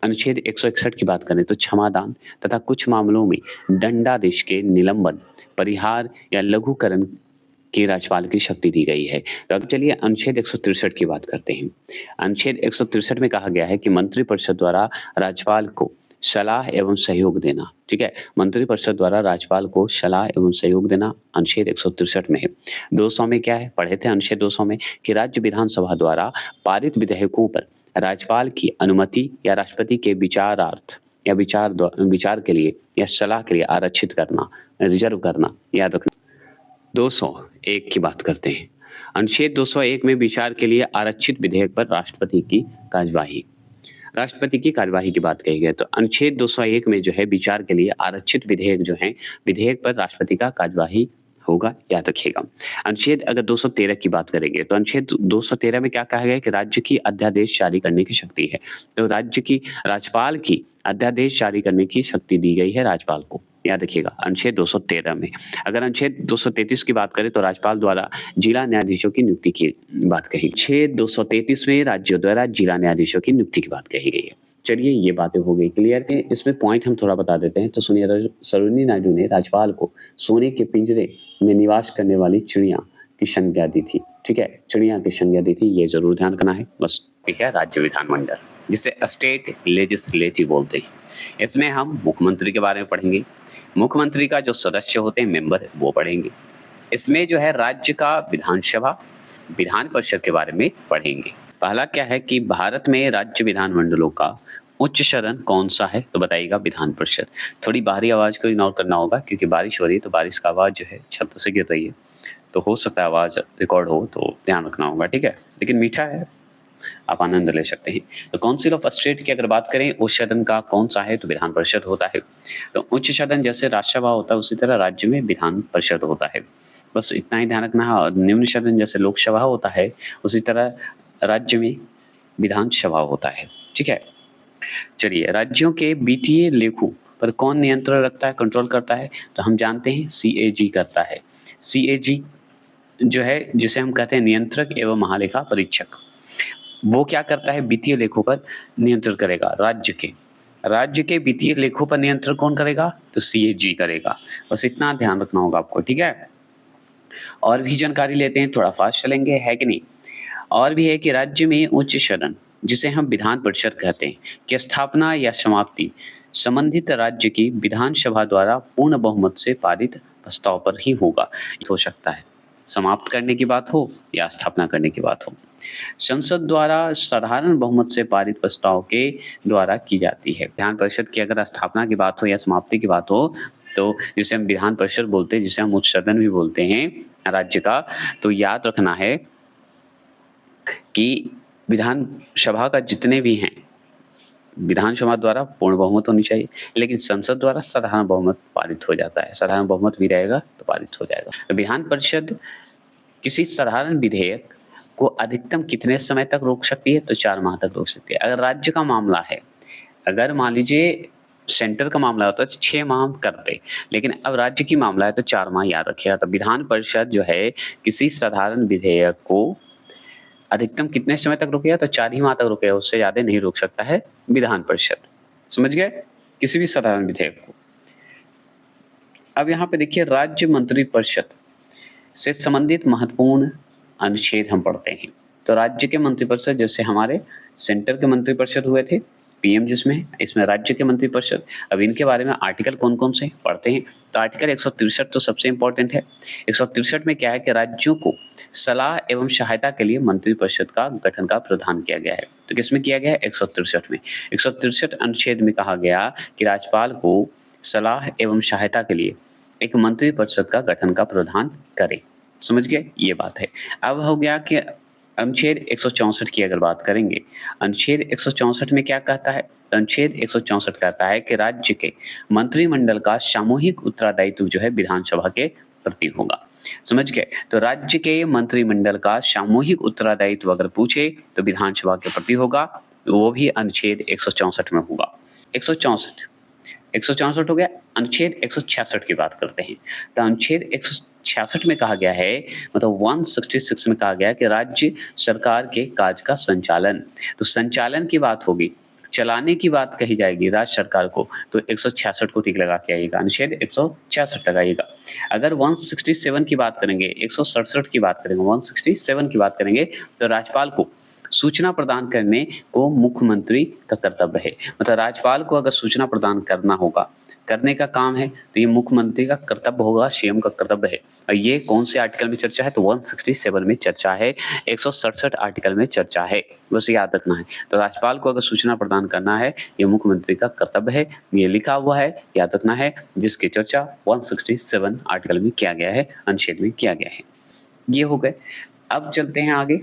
अनुच्छेद 161 की बात करें तो क्षमादान तथा कुछ मामलों में दंडादेश के निलंबन, परिहार या लघुकरण की राज्यपाल की शक्ति दी गई है। तो अब चलिए अनुच्छेद 163 की बात करते हैं। अनुच्छेद 163 में कहा गया है कि मंत्रिपरिषद द्वारा राज्यपाल को सलाह एवं सहयोग देना। ठीक है, मंत्रिपरिषद द्वारा राज्यपाल को सलाह एवं सहयोग देना अनुच्छेद 163 में है। 200 में क्या है, पढ़े थे अनुच्छेद 200 में कि राज्य विधानसभा द्वारा पारित विधेयकों पर राज्यपाल की अनुमति या राष्ट्रपति के विचारार्थ या विचार के लिए या सलाह के लिए आरक्षित करना, रिजर्व करना, याद रखना। 201 की बात करते हैं। अनुच्छेद 201 में विचार के लिए आरक्षित विधेयक पर राष्ट्रपति की कार्यवाही की बात कही गई। तो अनुच्छेद 201 में जो है विचार के लिए आरक्षित विधेयक जो है, विधेयक पर राष्ट्रपति का कार्यवाही होगा, याद रखिएगा। अनुच्छेद अगर 213 की बात करेंगे तो अनुच्छेद 213 में क्या कहा गया है कि राज्य की अध्यादेश जारी करने की शक्ति है। तो राज्यपाल की अध्यादेश जारी करने की शक्ति दी गई है राज्यपाल को, याद रखिएगा अनुच्छेद 213 में। अगर अनुच्छेद 233 की बात करें तो राज्यपाल द्वारा जिला न्यायाधीशों की नियुक्ति की बात कही। अनुच्छेद 233 में राज्यों द्वारा जिला न्यायाधीशों की नियुक्ति की बात कही गई है। चलिए, ये बातें हो गई क्लियर है। इसमें पॉइंट हम थोड़ा बता देते हैं। तो सुनिए, सरोजिनी नायडू ने राज्यपाल को सोने के पिंजरे में निवास करने वाली चिड़िया की संज्ञा दी थी। ठीक है, चिड़िया की संज्ञा दी थी, ये जरूर ध्यान रखना है बस। ठीक है, राज्य विधानमंडल जिसे स्टेट लेजिस्लेटिव बोलते हैं, इसमें हम मुख्यमंत्री के बारे में पढ़ेंगे। मुख्यमंत्री का जो सदस्य होते हैं, मेंबर, वो पढ़ेंगे। इसमें जो है राज्य का विधानसभा, विधान परिषद के बारे में पढ़ेंगे। पहला क्या है कि भारत में राज्य विधानमंडलों का उच्च सदन कौन सा है, तो बताइएगा विधान परिषद। थोड़ी बाहरी आवाज को इग्नोर करना होगा क्योंकि बारिश हो रही है, तो बारिश का आवाज जो है छत से गिर रही है, तो हो सकता है आवाज रिकॉर्ड हो, तो ध्यान रखना होगा। ठीक है, लेकिन मीठा है, आप आनंद ले सकते हैं। तो काउंसिल ऑफ स्टेट की अगर बात करें, उच्च सदन का कौन सा है, तो विधान परिषद होता है। तो उच्च सदन जैसे राज्यसभा होता है, उसी तरह राज्य में विधान परिषद होता है, बस इतना ही ध्यान रखना है। और निम्न सदन जैसे लोकसभा होता है, उसी तरह राज्य में विधानसभा होता है। ठीक है, चलिए, राज्यों के वित्तीय लेखों पर कौन नियंत्रण रखता है, कंट्रोल करता है, तो हम जानते हैं CAG करता है। CAG जो है, जिसे हम कहते हैं नियंत्रक एवं महालेखा परीक्षक, वो क्या करता है, वित्तीय लेखों पर नियंत्रण करेगा। राज्य के वित्तीय लेखों पर नियंत्रण कौन करेगा, तो CAG करेगा। बस इतना ध्यान रखना होगा आपको। ठीक है, और भी जानकारी लेते हैं, थोड़ा फास्ट चलेंगे, है कि नहीं। और भी है कि राज्य में उच्च सदन, जिसे हम विधान परिषद कहते हैं, की स्थापना या समाप्ति संबंधित राज्य की विधानसभा द्वारा पूर्ण बहुमत से पारित प्रस्ताव पर ही होगा। हो सकता है समाप्त करने की बात हो या स्थापना करने की बात हो। संसद द्वारा साधारण बहुमत से पारित प्रस्ताव के द्वारा की जाती है। विधान परिषद की अगर स्थापना की बात हो या समाप्ति की बात हो, तो जिसे हम विधान परिषद बोलते हैं, जिसे हम उच्च सदन भी बोलते हैं राज्य का, तो याद रखना है कि विधानसभा का जितने भी हैं, विधानसभा द्वारा पूर्ण बहुमत होनी चाहिए, लेकिन संसद द्वारा साधारण बहुमत पारित हो जाता है। साधारण बहुमत भी रहेगा तो पारित हो जाएगा। तो विधान परिषद किसी साधारण विधेयक को अधिकतम कितने समय तक रोक सकती है, तो 4 माह तक रोक सकती है। अगर राज्य का मामला है, अगर मान लीजिए सेंटर का मामला होता है तो 6 माह हम करते, लेकिन अब राज्य की मामला है तो 4 माह याद रखिएगा। तो विधान परिषद जो है किसी साधारण विधेयक को अधिकतम कितने समय तक रोकेगा, तो 4 ही माह तक रोकेगा, उससे ज्यादा नहीं रोक सकता है विधान परिषद। समझ गए, किसी भी साधारण विधेयक को। अब यहाँ पे देखिए, राज्य मंत्री परिषद से संबंधित महत्वपूर्ण अनुच्छेद हम पढ़ते हैं। तो राज्य के मंत्रिपरिषद, जैसे हमारे सेंटर के मंत्रिपरिषद हुए थे, PM जिसमें, इसमें राज्य के मंत्रिपरिषद। अब इनके बारे में आर्टिकल कौन कौन से पढ़ते हैं, तो आर्टिकल 163 तो सबसे इंपॉर्टेंट है। 163 में क्या है कि राज्यों को सलाह एवं सहायता के लिए मंत्रिपरिषद का गठन का प्रावधान किया गया है। तो किसमें किया गया है, 163 में। 163 अनुच्छेद में कहा गया कि राज्यपाल को सलाह एवं सहायता के लिए एक मंत्रिपरिषद का गठन का प्रावधान करे। समझ गए, ये बात है। अब हो गया कि अनुच्छेद 164 की अगर बात करेंगे, अनुच्छेद 164 में क्या कहता है, अनुच्छेद 164 कहता है कि राज्य के मंत्रिमंडल का सामूहिक उत्तरदायित्व जो है विधानसभा के प्रति होगा। समझ गए, तो राज्य के मंत्रिमंडल का सामूहिक उत्तरदायित्व अगर पूछे तो विधानसभा के प्रति होगा, वो भी अनुच्छेद 164 में होगा। 164 हो गया। अनुच्छेद 166 की बात करते हैं, तो अनुच्छेद 166 में कहा गया है, मतलब 166 में कहा गया है कि राज्य सरकार के कार्य का संचालन, तो संचालन की बात होगी, चलाने की बात कही जाएगी राज्य सरकार को, तो 166 को टिक लगा के आइएगा, अनुच्छेद 166 लगाइएगा। अगर 167 की बात करेंगे, 167 की बात करेंगे, 167 की बात करेंगे, तो राज्यपाल को सूचना प्रदान करने को मुख्यमंत्री का कर्तव्य है। मतलब राज्यपाल को अगर सूचना प्रदान करना होगा, करने का काम है, तो ये मुख्यमंत्री का कर्तव्य होगा, CM का कर्तव्य है। और ये कौन से आर्टिकल में चर्चा है, तो 167 में चर्चा है, 167 आर्टिकल में चर्चा है, बस याद रखना है। तो राज्यपाल को अगर सूचना प्रदान करना है, ये मुख्यमंत्री का कर्तव्य है, ये लिखा हुआ है, याद रखना है, जिसकी चर्चा 167 आर्टिकल में किया गया है, अनुच्छेद में किया गया है। ये हो गए। अब चलते हैं आगे,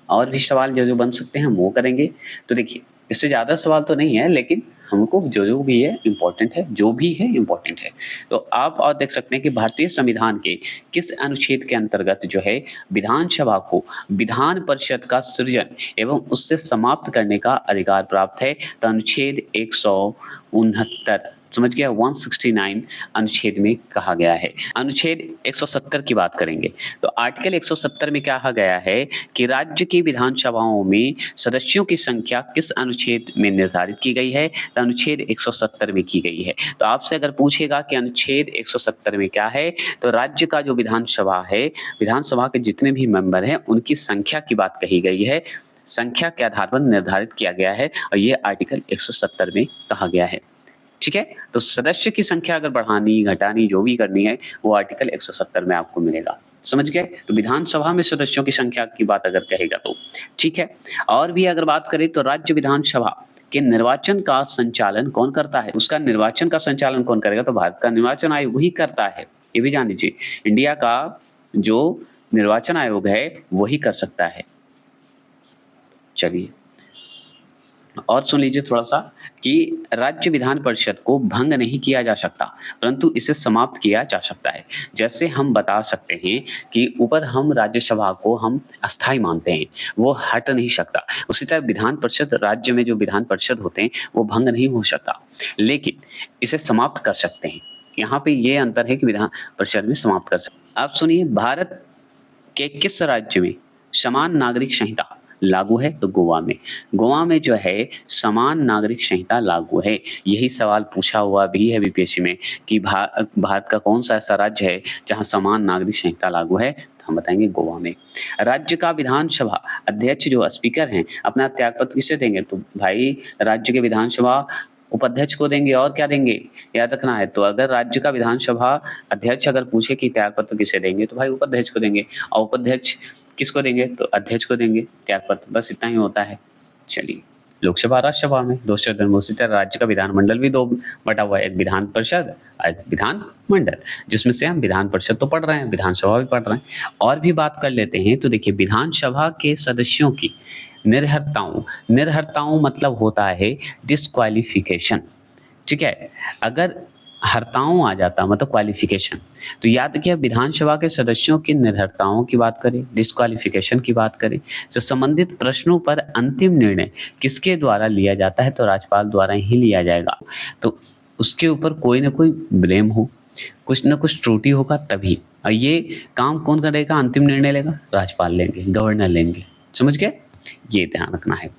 और भी सवाल जो बन सकते हैं हम वो करेंगे। तो देखिए, इससे ज़्यादा सवाल तो नहीं है, लेकिन हमको जो भी है इम्पोर्टेंट है, जो भी है इम्पोर्टेंट है। तो आप और देख सकते हैं कि भारतीय संविधान के किस अनुच्छेद के अंतर्गत जो है विधानसभा को विधान परिषद का सृजन एवं उससे समाप्त करने का अधिकार प्राप्त है, तो अनुच्छेद 169 समझ गया? 169 अनुच्छेद में कहा गया है। अनुच्छेद 170 की बात करेंगे तो आर्टिकल 170 में कहा गया है कि राज्य की विधानसभाओं में सदस्यों की संख्या किस अनुच्छेद में निर्धारित की गई है? तो अनुच्छेद 170 में की गई है। तो आपसे अगर पूछेगा कि अनुच्छेद 170 में क्या है, तो राज्य का जो विधानसभा है, विधानसभा के जितने भी मेंबर हैं उनकी संख्या की बात कही गई है, संख्या के आधार पर निर्धारित किया गया है और ये आर्टिकल 170 में कहा गया है। ठीक है? तो सदस्य की संख्या अगर बढ़ानी, घटानी, जो भी करनी है वो आर्टिकल 170 में आपको मिलेगा। समझ गए? तो विधानसभा में सदस्यों की संख्या की बात अगर कहेगा तो ठीक है। और भी अगर बात करें तो राज्य विधानसभा के निर्वाचन का संचालन कौन करता है? उसका निर्वाचन का संचालन कौन करेगा? तो भारत का निर्वाचन आयोग ही करता है। ये भी जान लीजिए, इंडिया का जो निर्वाचन आयोग है वही कर सकता है। चलिए और सुन लीजिए थोड़ा सा कि राज्य विधान परिषद को भंग नहीं किया जा सकता, परंतु इसे समाप्त किया जा सकता है। जैसे हम बता सकते हैं कि ऊपर हम राज्यसभा को हम अस्थाई मानते हैं, वो हट नहीं सकता। उसी तरह विधान परिषद, राज्य में जो विधान परिषद होते हैं वो भंग नहीं हो सकता, लेकिन इसे समाप्त कर सकते हैं। यहाँ पे ये अंतर है कि विधान परिषद में समाप्त कर सकते। आप सुनिए, भारत के किस राज्य में समान नागरिक संहिता लागू है? तो गोवा में। गोवा में जो है समान नागरिक संहिता लागू है। यही सवाल पूछा हुआ भी है बीपीएससी में कि भारत का कौन सा ऐसा राज्य है जहां समान नागरिक संहिता लागू है? तो हम बताएंगे गोवा में। राज्य का विधानसभा अध्यक्ष जो स्पीकर हैं अपना त्यागपत्र किसे देंगे? तो भाई राज्य के विधानसभा उपाध्यक्ष को देंगे। और क्या देंगे? याद रखना है। तो अगर राज्य का विधानसभा अध्यक्ष अगर पूछे कि त्यागपत्र किसे देंगे, तो भाई उपाध्यक्ष को देंगे। और उपाध्यक्ष किसको देंगे? तो अध्यक्ष को देंगे त्यागपत्र। बस इतना ही होता है। चलिए, लोकसभा राज्यसभा में दो सदन, उसी तरह राज्य का विधानमंडल भी दो बटा हुआ है, एक विधान परिषद और एक विधानमंडल, जिसमें से हम विधान परिषद तो पढ़ रहे हैं, विधानसभा भी पढ़ रहे हैं। और भी बात कर लेते हैं तो देखिए, विधानसभा के सदस्यों की निर्हरताओं मतलब होता है डिस्क्वालिफिकेशन। ठीक है? अगर हर्ताओं आ जाता मतलब क्वालिफिकेशन, तो याद किया विधानसभा के सदस्यों की निर्हरताओं की बात करें, डिस्क्वालिफिकेशन की बात करें, तो संबंधित प्रश्नों पर अंतिम निर्णय किसके द्वारा लिया जाता है? तो राज्यपाल द्वारा ही लिया जाएगा। तो उसके ऊपर कोई ना कोई ब्लेम हो, कुछ ना कुछ त्रुटि होगा तभी। और ये काम कौन करेगा? अंतिम निर्णय लेगा राज्यपाल लेंगे, गवर्नर लेंगे। समझ गए? ये ध्यान रखना है।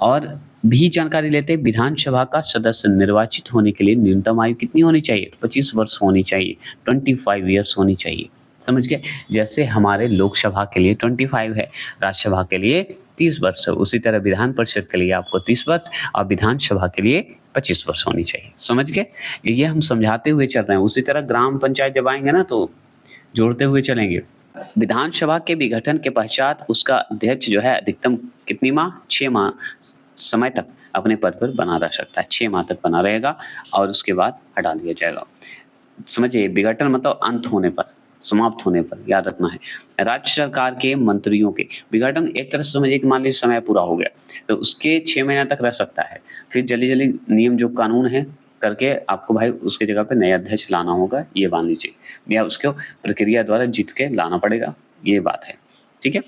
और भी जानकारी लेते हैं, विधानसभा का सदस्य निर्वाचित होने के लिए न्यूनतम आयु कितनी होनी चाहिए? तो 25 वर्ष होनी चाहिए, 25 ईयर्स होनी चाहिए। समझ गए? जैसे हमारे लोकसभा के लिए 25 है, राज्यसभा के लिए 30 वर्ष है, उसी तरह विधान परिषद के लिए आपको 30 वर्ष और विधानसभा के लिए 25 वर्ष होनी चाहिए। समझ गए? ये हम समझाते हुए चल रहे हैं। उसी तरह ग्राम पंचायत जब आएंगे ना तो जोड़ते हुए चलेंगे। विधानसभा के विघटन के पश्चात उसका अध्यक्ष जो है अधिकतम कितनी माह? 6 माह समय तक अपने पद पर बना रह सकता है। 6 माह तक बना रहेगा और उसके बाद हटा दिया जाएगा। समझिए, विघटन मतलब अंत होने पर, समाप्त होने पर, याद रखना है। राज्य सरकार के मंत्रियों के विघटन एक तरह से समझिए कि मान लीजिए समय पूरा हो गया तो उसके 6 महीने तक रह सकता है। फिर जल्दी जल्दी नियम जो कानून है करके आपको भाई उसकी जगह पे नया अध्यक्ष लाना होगा, ये मान लीजिए, या उसको प्रक्रिया द्वारा जीत के लाना पड़ेगा। ये बात है। ठीक है?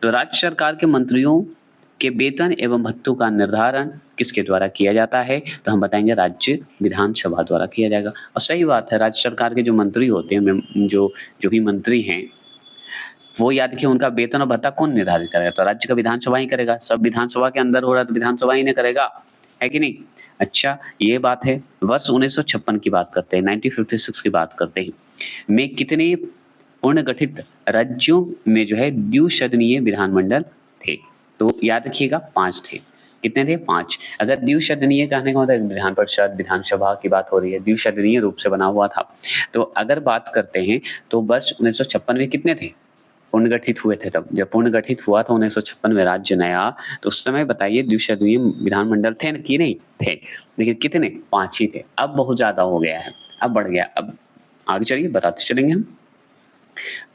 तो राज्य सरकार के मंत्रियों के वेतन एवं भत्तों का निर्धारण किसके द्वारा किया जाता है? तो हम बताएंगे राज्य विधानसभा द्वारा किया जाएगा। और सही बात है, राज्य सरकार के जो मंत्री होते हैं, जो भी मंत्री हैं, वो याद रखिए उनका वेतन और भत्ता कौन निर्धारित करेगा? तो राज्य का विधानसभा ही करेगा। सब विधानसभा के अंदर हो रहा है तो विधानसभा ही नहीं करेगा, है कि नहीं? अच्छा, ये बात है। वर्ष 1956 की बात करते हैं, 1956 की बात करते हैं, में कितने पुनर्गठित राज्यों में जो है द्विसदनीय विधानमंडल थे? तो याद रखिएगा 5 थे। कितने थे? 5। अगर द्विसदनीय कहने का मतलब विधान परिषद, विधानसभा की बात हो रही है, द्विसदनीय रूप से बना हुआ था। तो अगर बात करते हैं तो वर्ष 1956 में कितने थे? पुनर्गठित हुए थे। तब जब पुनर्गठित हुआ था 1956 में राज्य नया, तो उस समय बताइए द्विसदनीय विधानमंडल थे न कि नहीं थे? लेकिन कितने? 5 ही थे। अब बहुत ज्यादा हो गया है, अब बढ़ गया। अब आगे चलिए बताते चलेंगे हम।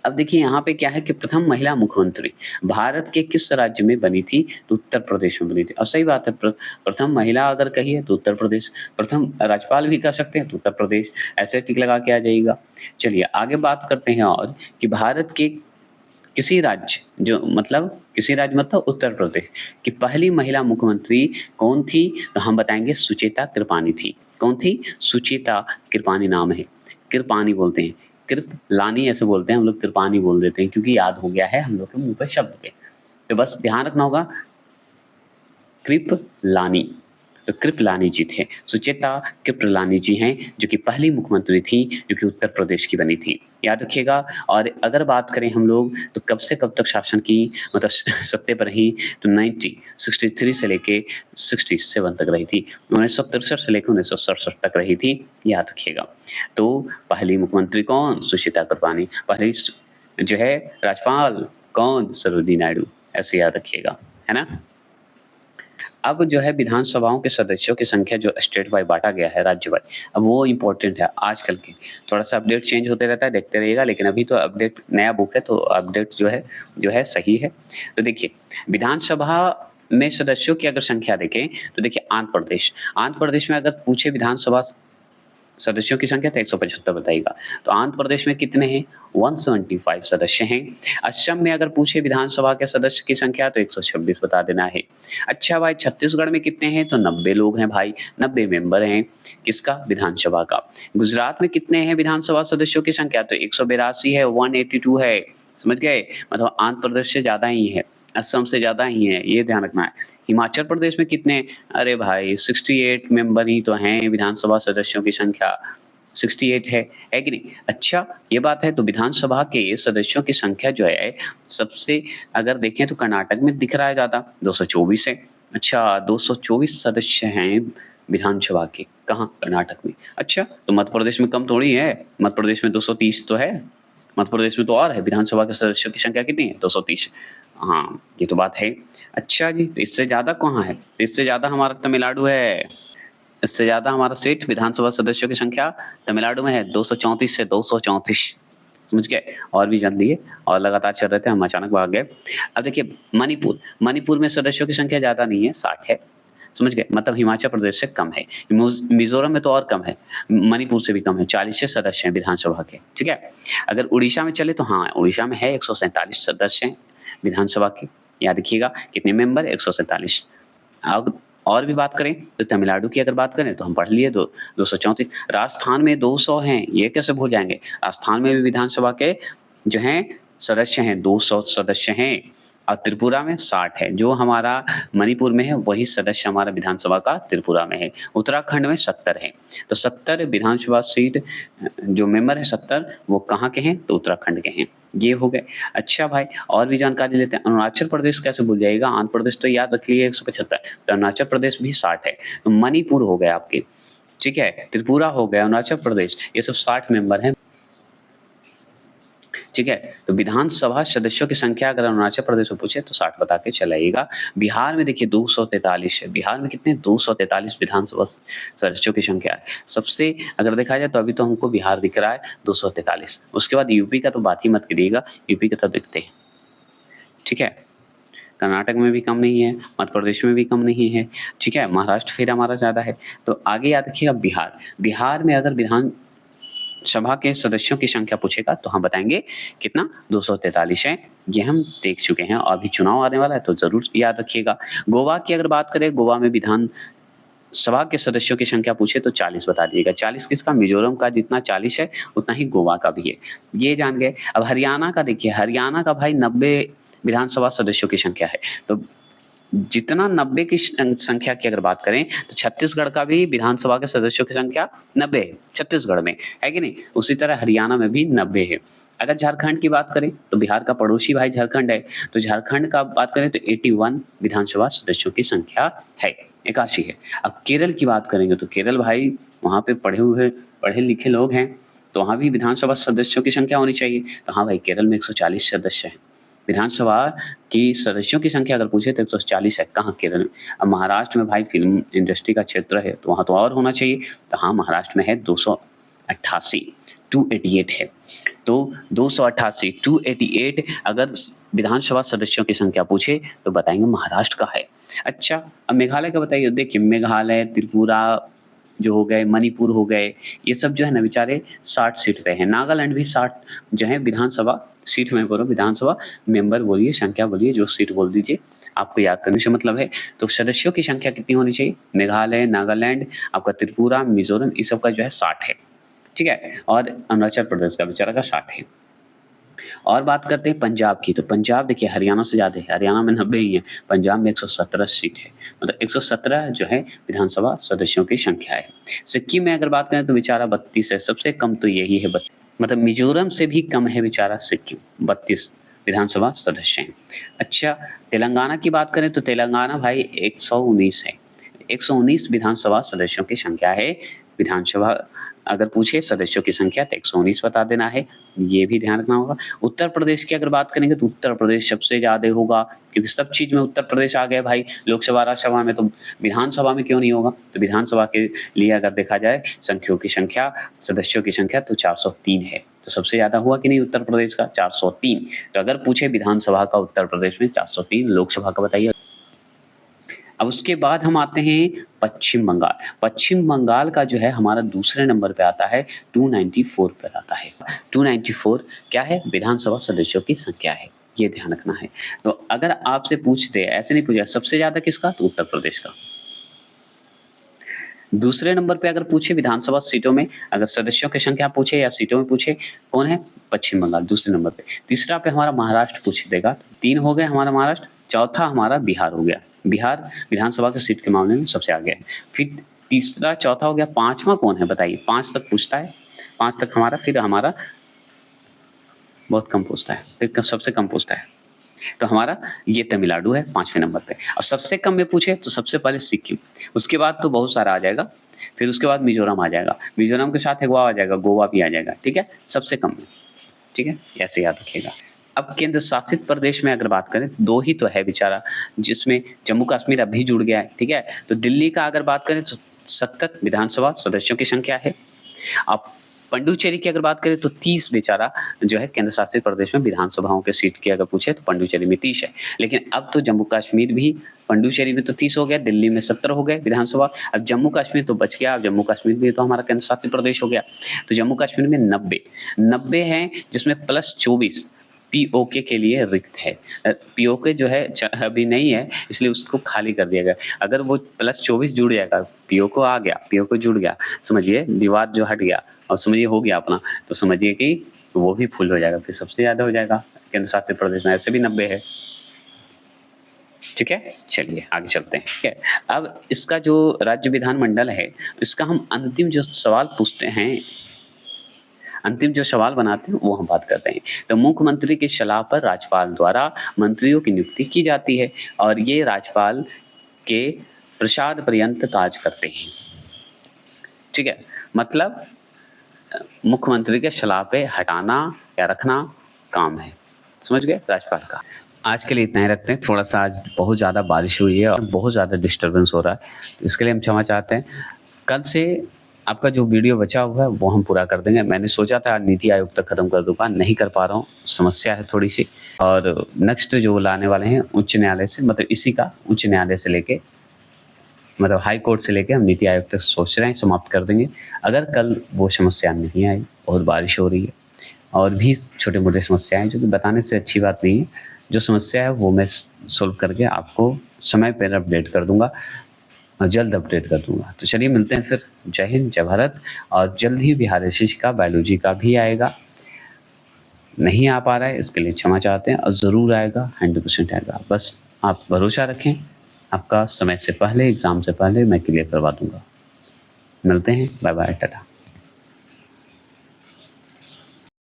अब देखिए यहाँ पे क्या है कि प्रथम महिला मुख्यमंत्री भारत के किस राज्य में बनी थी? तो उत्तर प्रदेश में बनी थी। और सही बात है, प्रथम महिला अगर कही है तो उत्तर प्रदेश, प्रथम राज्यपाल भी कह सकते हैं तो उत्तर प्रदेश, ऐसे टिक लगा के आ जाएगा। चलिए आगे बात करते हैं और कि भारत के किसी राज्य किसी राज्य मतलब उत्तर प्रदेश की पहली महिला मुख्यमंत्री कौन थी? तो हम बताएंगे सुचेता कृपाणी थी। कौन थी? सुचेता कृपानी नाम है। कृपानी बोलते हैं, कृपलानी ऐसे बोलते हैं, हम लोग कृपानी बोल देते हैं क्योंकि याद हो गया है हम लोग के मुँह पे शब्द पे। तो बस ध्यान रखना होगा कृपलानी। तो कृपलानी जी थे। सुचेता कृपलानी जी हैं, जो कि पहली मुख्यमंत्री थी, जो कि उत्तर प्रदेश की बनी थी। याद रखिएगा। और अगर बात करें हम लोग तो कब से कब तक शासन की मतलब सत्ते पर रही, तो 1963 से लेके 67 तक रही थी। 1963 से लेके 1967 तक रही थी, याद रखिएगा। तो पहली मुख्यमंत्री कौन? सुचेता कृपलानी। पहली जो है राज्यपाल कौन? सरोजिनी नायडू। ऐसे याद रखिएगा, है ना? अब जो है विधानसभाओं के सदस्यों की संख्या जो स्टेट वाइज़ बाँटा गया है, राज्य वाइज़, अब वो इम्पोर्टेंट है आजकल के। थोड़ा-सा अपडेट चेंज होते रहता है, देखते रहिएगा, लेकिन अभी तो अपडेट नया बुक है, तो अपडेट जो है सही है। तो देखिए, विधानसभा में सदस्यों की अगर संख्या देखें, तो देखिए आंध्र प्रदेश में अगर पूछे विधानसभा सदस्यों की संख्या तो 175 बताइएगा। तो आंध्र प्रदेश में कितने हैं? 175 सदस्य हैं। असम में अगर पूछे विधानसभा के सदस्य की संख्या तो 126 बता देना है। अच्छा भाई, छत्तीसगढ़ में कितने हैं? तो 90 लोग हैं भाई, 90 मेंबर हैं। किसका? विधानसभा का। गुजरात में कितने हैं विधानसभा सदस्यों की संख्या? तो 182 है, 182 है। समझ गए? मतलब आंध्र प्रदेश से ज़्यादा ही है, असम से ज़्यादा ही है, ये ध्यान रखना है। हिमाचल प्रदेश में कितने? अरे भाई 68 मेंबर ही तो हैं, विधानसभा सदस्यों की संख्या 68 है कि नहीं? अच्छा, ये बात है। तो विधानसभा के सदस्यों की संख्या जो है सबसे अगर देखें तो कर्नाटक में दिख रहा है ज़्यादा, 224 है। अच्छा, 224 सदस्य हैं विधानसभा के, कहाँ? कर्नाटक में। अच्छा, तो मध्य प्रदेश में कम थोड़ी है, मध्य प्रदेश में 230 तो है। मध्य प्रदेश में तो और है, विधानसभा के सदस्यों की संख्या कितनी है? 230। हाँ, ये तो बात है। अच्छा जी, तो इससे ज़्यादा कहाँ है? तो इससे ज़्यादा हमारा तमिलनाडु है। इससे ज़्यादा हमारा सीट विधानसभा सदस्यों की संख्या तमिलनाडु में है, 234 से 234। समझ गए? और भी जान लिए और लगातार चल रहे थे, हम अचानक भाग गए। अब देखिए मणिपुर में सदस्यों की संख्या ज़्यादा नहीं है, 60 है। समझ गए? मतलब हिमाचल प्रदेश से कम है। मिज़ोरम में तो और कम है, मणिपुर से भी कम है, 40 सदस्य हैं विधानसभा के, ठीक है? अगर उड़ीसा में चले तो हाँ, उड़ीसा में है 147 सदस्य हैं विधानसभा के। याद रखिएगा कितने मेंबर? 147। अब और भी बात करें तो तमिलनाडु की अगर बात करें तो हम पढ़ लिए 234। राजस्थान में 200 हैं, ये कैसे भूल जाएँगे? राजस्थान में भी विधानसभा के जो हैं सदस्य हैं, 200 सदस्य हैं। और त्रिपुरा में 60 है, जो हमारा मणिपुर में है वही सदस्य हमारा विधानसभा का त्रिपुरा में है। उत्तराखंड में 70 है, तो 70 विधानसभा सीट जो मेंबर है 70 वो कहाँ के हैं? तो उत्तराखंड के हैं। ये हो गए। अच्छा भाई, और भी जानकारी लेते हैं। अरुणाचल प्रदेश कैसे भूल जाइएगा? आंध्र प्रदेश तो याद रखिए 175, तो अरुणाचल प्रदेश भी 60 है। तो मणिपुर हो गए आपके, ठीक है? त्रिपुरा हो गया, अरुणाचल प्रदेश, ये सब 60 मेंबर हैं। ठीक है? तो विधानसभा सदस्यों की संख्या अगर अरुणाचल प्रदेश में पूछे तो 60 बता के चलाइएगा। बिहार में देखिए 243 है। बिहार में कितने? 243 विधानसभा सदस्यों की संख्या है। सबसे अगर देखा जाए तो अभी तो हमको बिहार दिख रहा है 243। उसके बाद यूपी का तो बात ही मत करिएगा, यूपी के तब देखते हैं। ठीक है? कर्नाटक में भी कम नहीं है, मध्य प्रदेश में भी कम नहीं है, ठीक है? महाराष्ट्र फिर हमारा ज़्यादा है। तो आगे याद रखिएगा बिहार। बिहार में अगर सभा के सदस्यों की संख्या पूछेगा तो हम बताएँगे कितना? 243 है। ये हम देख चुके हैं और अभी चुनाव आने वाला है तो ज़रूर याद रखिएगा। गोवा की अगर बात करें, गोवा में विधान सभा के सदस्यों की संख्या पूछे तो 40 बता दीजिएगा। 40 किसका? मिज़ोरम का जितना 40 है उतना ही गोवा का भी है। ये जान गए। अब हरियाणा का देखिए, हरियाणा का भाई 90 विधानसभा सदस्यों की संख्या है। तो जितना 90 की संख्या की अगर बात करें तो छत्तीसगढ़ का भी विधानसभा के सदस्यों की संख्या 90 है, छत्तीसगढ़ में, है कि नहीं? उसी तरह हरियाणा में भी 90 है। अगर झारखंड की बात करें तो बिहार का पड़ोसी भाई झारखंड है, तो झारखंड का बात करें तो 81 विधानसभा सदस्यों की संख्या है, 81 है। अब केरल की बात करेंगे तो केरल भाई वहाँ पे पढ़े-लिखे लोग हैं, तो वहाँ भी विधानसभा सदस्यों की संख्या होनी चाहिए। तो हाँ भाई, केरल में 140 सदस्य हैं। विधानसभा की सदस्यों की संख्या अगर पूछे तो 140 है। कहाँ? केरल में। अब महाराष्ट्र में भाई फ़िल्म इंडस्ट्री का क्षेत्र है, तो वहाँ तो और होना चाहिए। तो हाँ, महाराष्ट्र में है 288, 288 है। तो 288, 288 अगर विधानसभा सदस्यों की संख्या पूछे तो बताएँगे महाराष्ट्र का है। अच्छा, अब मेघालय का बताइए। देखिए, मेघालय, त्रिपुरा जो हो गए, मणिपुर हो गए, ये सब जो है ना बेचारे 60 सीट पे हैं। नागालैंड भी 60 जो है विधानसभा सीट में बोलो, विधानसभा मेंबर बोलिए, संख्या बोलिए, जो सीट बोल दीजिए, आपको याद करने से मतलब है। तो सदस्यों की संख्या कितनी होनी चाहिए? मेघालय, नागालैंड, आपका त्रिपुरा, मिजोरम, इस सब का जो है 60 है, ठीक है, और अरुणाचल प्रदेश का बेचारा का 60 है। और बात करते हैं पंजाब की, तो पंजाब देखिए हरियाणा से ज़्यादा है, हरियाणा में 90 ही है, पंजाब में 117 सीट है, मतलब 117 जो है विधानसभा सदस्यों की संख्या है। सिक्किम में अगर बात करें तो बेचारा 32 है, सबसे कम तो यही है, मतलब मिजोरम से भी कम है बेचारा सिक्किम, 32 विधानसभा सदस्य हैं। अच्छा, तेलंगाना की बात करें तो तेलंगाना भाई 119 है, 119 विधानसभा सदस्यों की संख्या है। विधानसभा अगर पूछे सदस्यों की संख्या तो 119 बता देना है, ये भी ध्यान रखना होगा। उत्तर प्रदेश की अगर बात करेंगे तो उत्तर प्रदेश सबसे ज़्यादा होगा, क्योंकि सब चीज़ में उत्तर प्रदेश आ गया भाई, लोकसभा, राज्यसभा में, तो विधानसभा में क्यों नहीं होगा? तो विधानसभा के लिए अगर देखा जाए सदस्यों की संख्या तो 403 है, तो सबसे ज़्यादा हुआ कि नहीं उत्तर प्रदेश का? 403। तो अगर पूछे विधानसभा का उत्तर प्रदेश में 403, लोकसभा का बताइए। अब उसके बाद हम आते हैं पश्चिम बंगाल। पश्चिम बंगाल का जो है हमारा दूसरे नंबर पे आता है, 294 पर आता है। 294 क्या है? विधानसभा सदस्यों की संख्या है, ये ध्यान रखना है। तो अगर आपसे पूछते, ऐसे नहीं पूछा सबसे ज़्यादा किसका, तो उत्तर प्रदेश का। दूसरे नंबर पे अगर पूछे विधानसभा सीटों में, अगर सदस्यों की संख्या पूछे या सीटों में पूछे, कौन है? पश्चिम बंगाल दूसरे नंबर पे। तीसरा पे हमारा महाराष्ट्र पूछ देगा, 3 हो गए हमारा महाराष्ट्र, चौथा हमारा बिहार हो गया। बिहार विधानसभा के सीट के मामले में सबसे आगे है। फिर तीसरा, चौथा हो गया, 5वां कौन है बताइए? 5 तक पूछता है, 5 तक हमारा, फिर हमारा बहुत कम पूछता है, फिर सबसे कम पूछता है। तो हमारा ये तमिलनाडु है 5वें नंबर पे, और सबसे कम में पूछे तो सबसे पहले सिक्किम, उसके बाद तो बहुत सारा आ जाएगा, फिर उसके बाद मिजोरम आ जाएगा, मिजोरम के साथ एक गोवा आ जाएगा, गोवा भी आ जाएगा, ठीक है, सबसे कम में, ठीक है, ऐसे याद रखिएगा। अब केंद्र शासित प्रदेश में अगर बात करें, 2 ही तो है बेचारा, जिसमें जम्मू कश्मीर अभी जुड़ गया है, ठीक है। तो दिल्ली का अगर बात करें तो 70 विधानसभा सदस्यों की संख्या है। अब पंडुचेरी की अगर बात करें तो 30 बेचारा जो है केंद्र शासित प्रदेश में विधानसभाओं के सीट की अगर पूछे तो पंडुचेरी में 30 है। लेकिन अब तो जम्मू कश्मीर भी, पंडुचेरी में तो 30 हो गया, दिल्ली में 70 हो गए विधानसभा, अब जम्मू कश्मीर तो बच गया, अब जम्मू कश्मीर भी तो हमारा केंद्र शासित प्रदेश हो गया। तो जम्मू कश्मीर में 90 हैं, जिसमें प्लस 24 पीओके के लिए रिक्त है। पीओके जो है अभी नहीं है, इसलिए उसको खाली कर दिया गया। अगर वो प्लस 24 जुड़ जाएगा, पीओके आ गया, पीओके जुड़ गया, समझिए विवाद जो हट गया और समझिए हो गया अपना, तो समझिए कि वो भी फुल हो जाएगा, फिर सबसे ज़्यादा हो जाएगा केंद्र शासित प्रदेश में, ऐसे भी 90 है, ठीक है। चलिए आगे चलते हैं, ठीक है। अब इसका जो राज्य विधानमंडल है, इसका हम अंतिम जो सवाल पूछते हैं, अंतिम जो सवाल बनाते हैं वो हम बात करते हैं। तो मुख्यमंत्री की सलाह पर राज्यपाल द्वारा मंत्रियों की नियुक्ति की जाती है, और ये राज्यपाल के प्रसाद पर्यंत काज करते हैं, ठीक है। मतलब मुख्यमंत्री के सलाह पे हटाना या रखना काम है, समझ गए, राज्यपाल का। आज के लिए इतना ही रखते हैं, थोड़ा सा आज बहुत ज़्यादा बारिश हुई है और बहुत ज़्यादा डिस्टर्बेंस हो रहा है, इसके लिए हम क्षमा चाहते हैं। कल से आपका जो वीडियो बचा हुआ है वो हम पूरा कर देंगे। मैंने सोचा था नीति आयोग तक ख़त्म कर दूँगा, नहीं कर पा रहा हूँ, समस्या है थोड़ी सी। और नेक्स्ट जो लाने वाले हैं उच्च न्यायालय से, मतलब इसी का उच्च न्यायालय से लेके, मतलब हाई कोर्ट से लेके हम नीति आयोग तक सोच रहे हैं समाप्त कर देंगे। अगर कल वो समस्या नहीं आई, बहुत बारिश हो रही है और भी छोटे मोटे समस्याएं, जो कि बताने से अच्छी बात नहीं है, जो समस्या है वो मैं सोल्व करके आपको समय पर अपडेट कर दूंगा और जल्द अपडेट कर दूंगा। तो चलिए मिलते हैं फिर, जय हिंद, जय भारत। और जल्द ही बिहार एसएससी का बायोलॉजी का भी आएगा, नहीं आ पा रहा है इसके लिए क्षमा चाहते हैं, और ज़रूर आएगा, 100% आएगा, बस आप भरोसा रखें, आपका समय से पहले, एग्ज़ाम से पहले मैं क्लियर करवा दूंगा। मिलते हैं, बाय बाय, टाटा।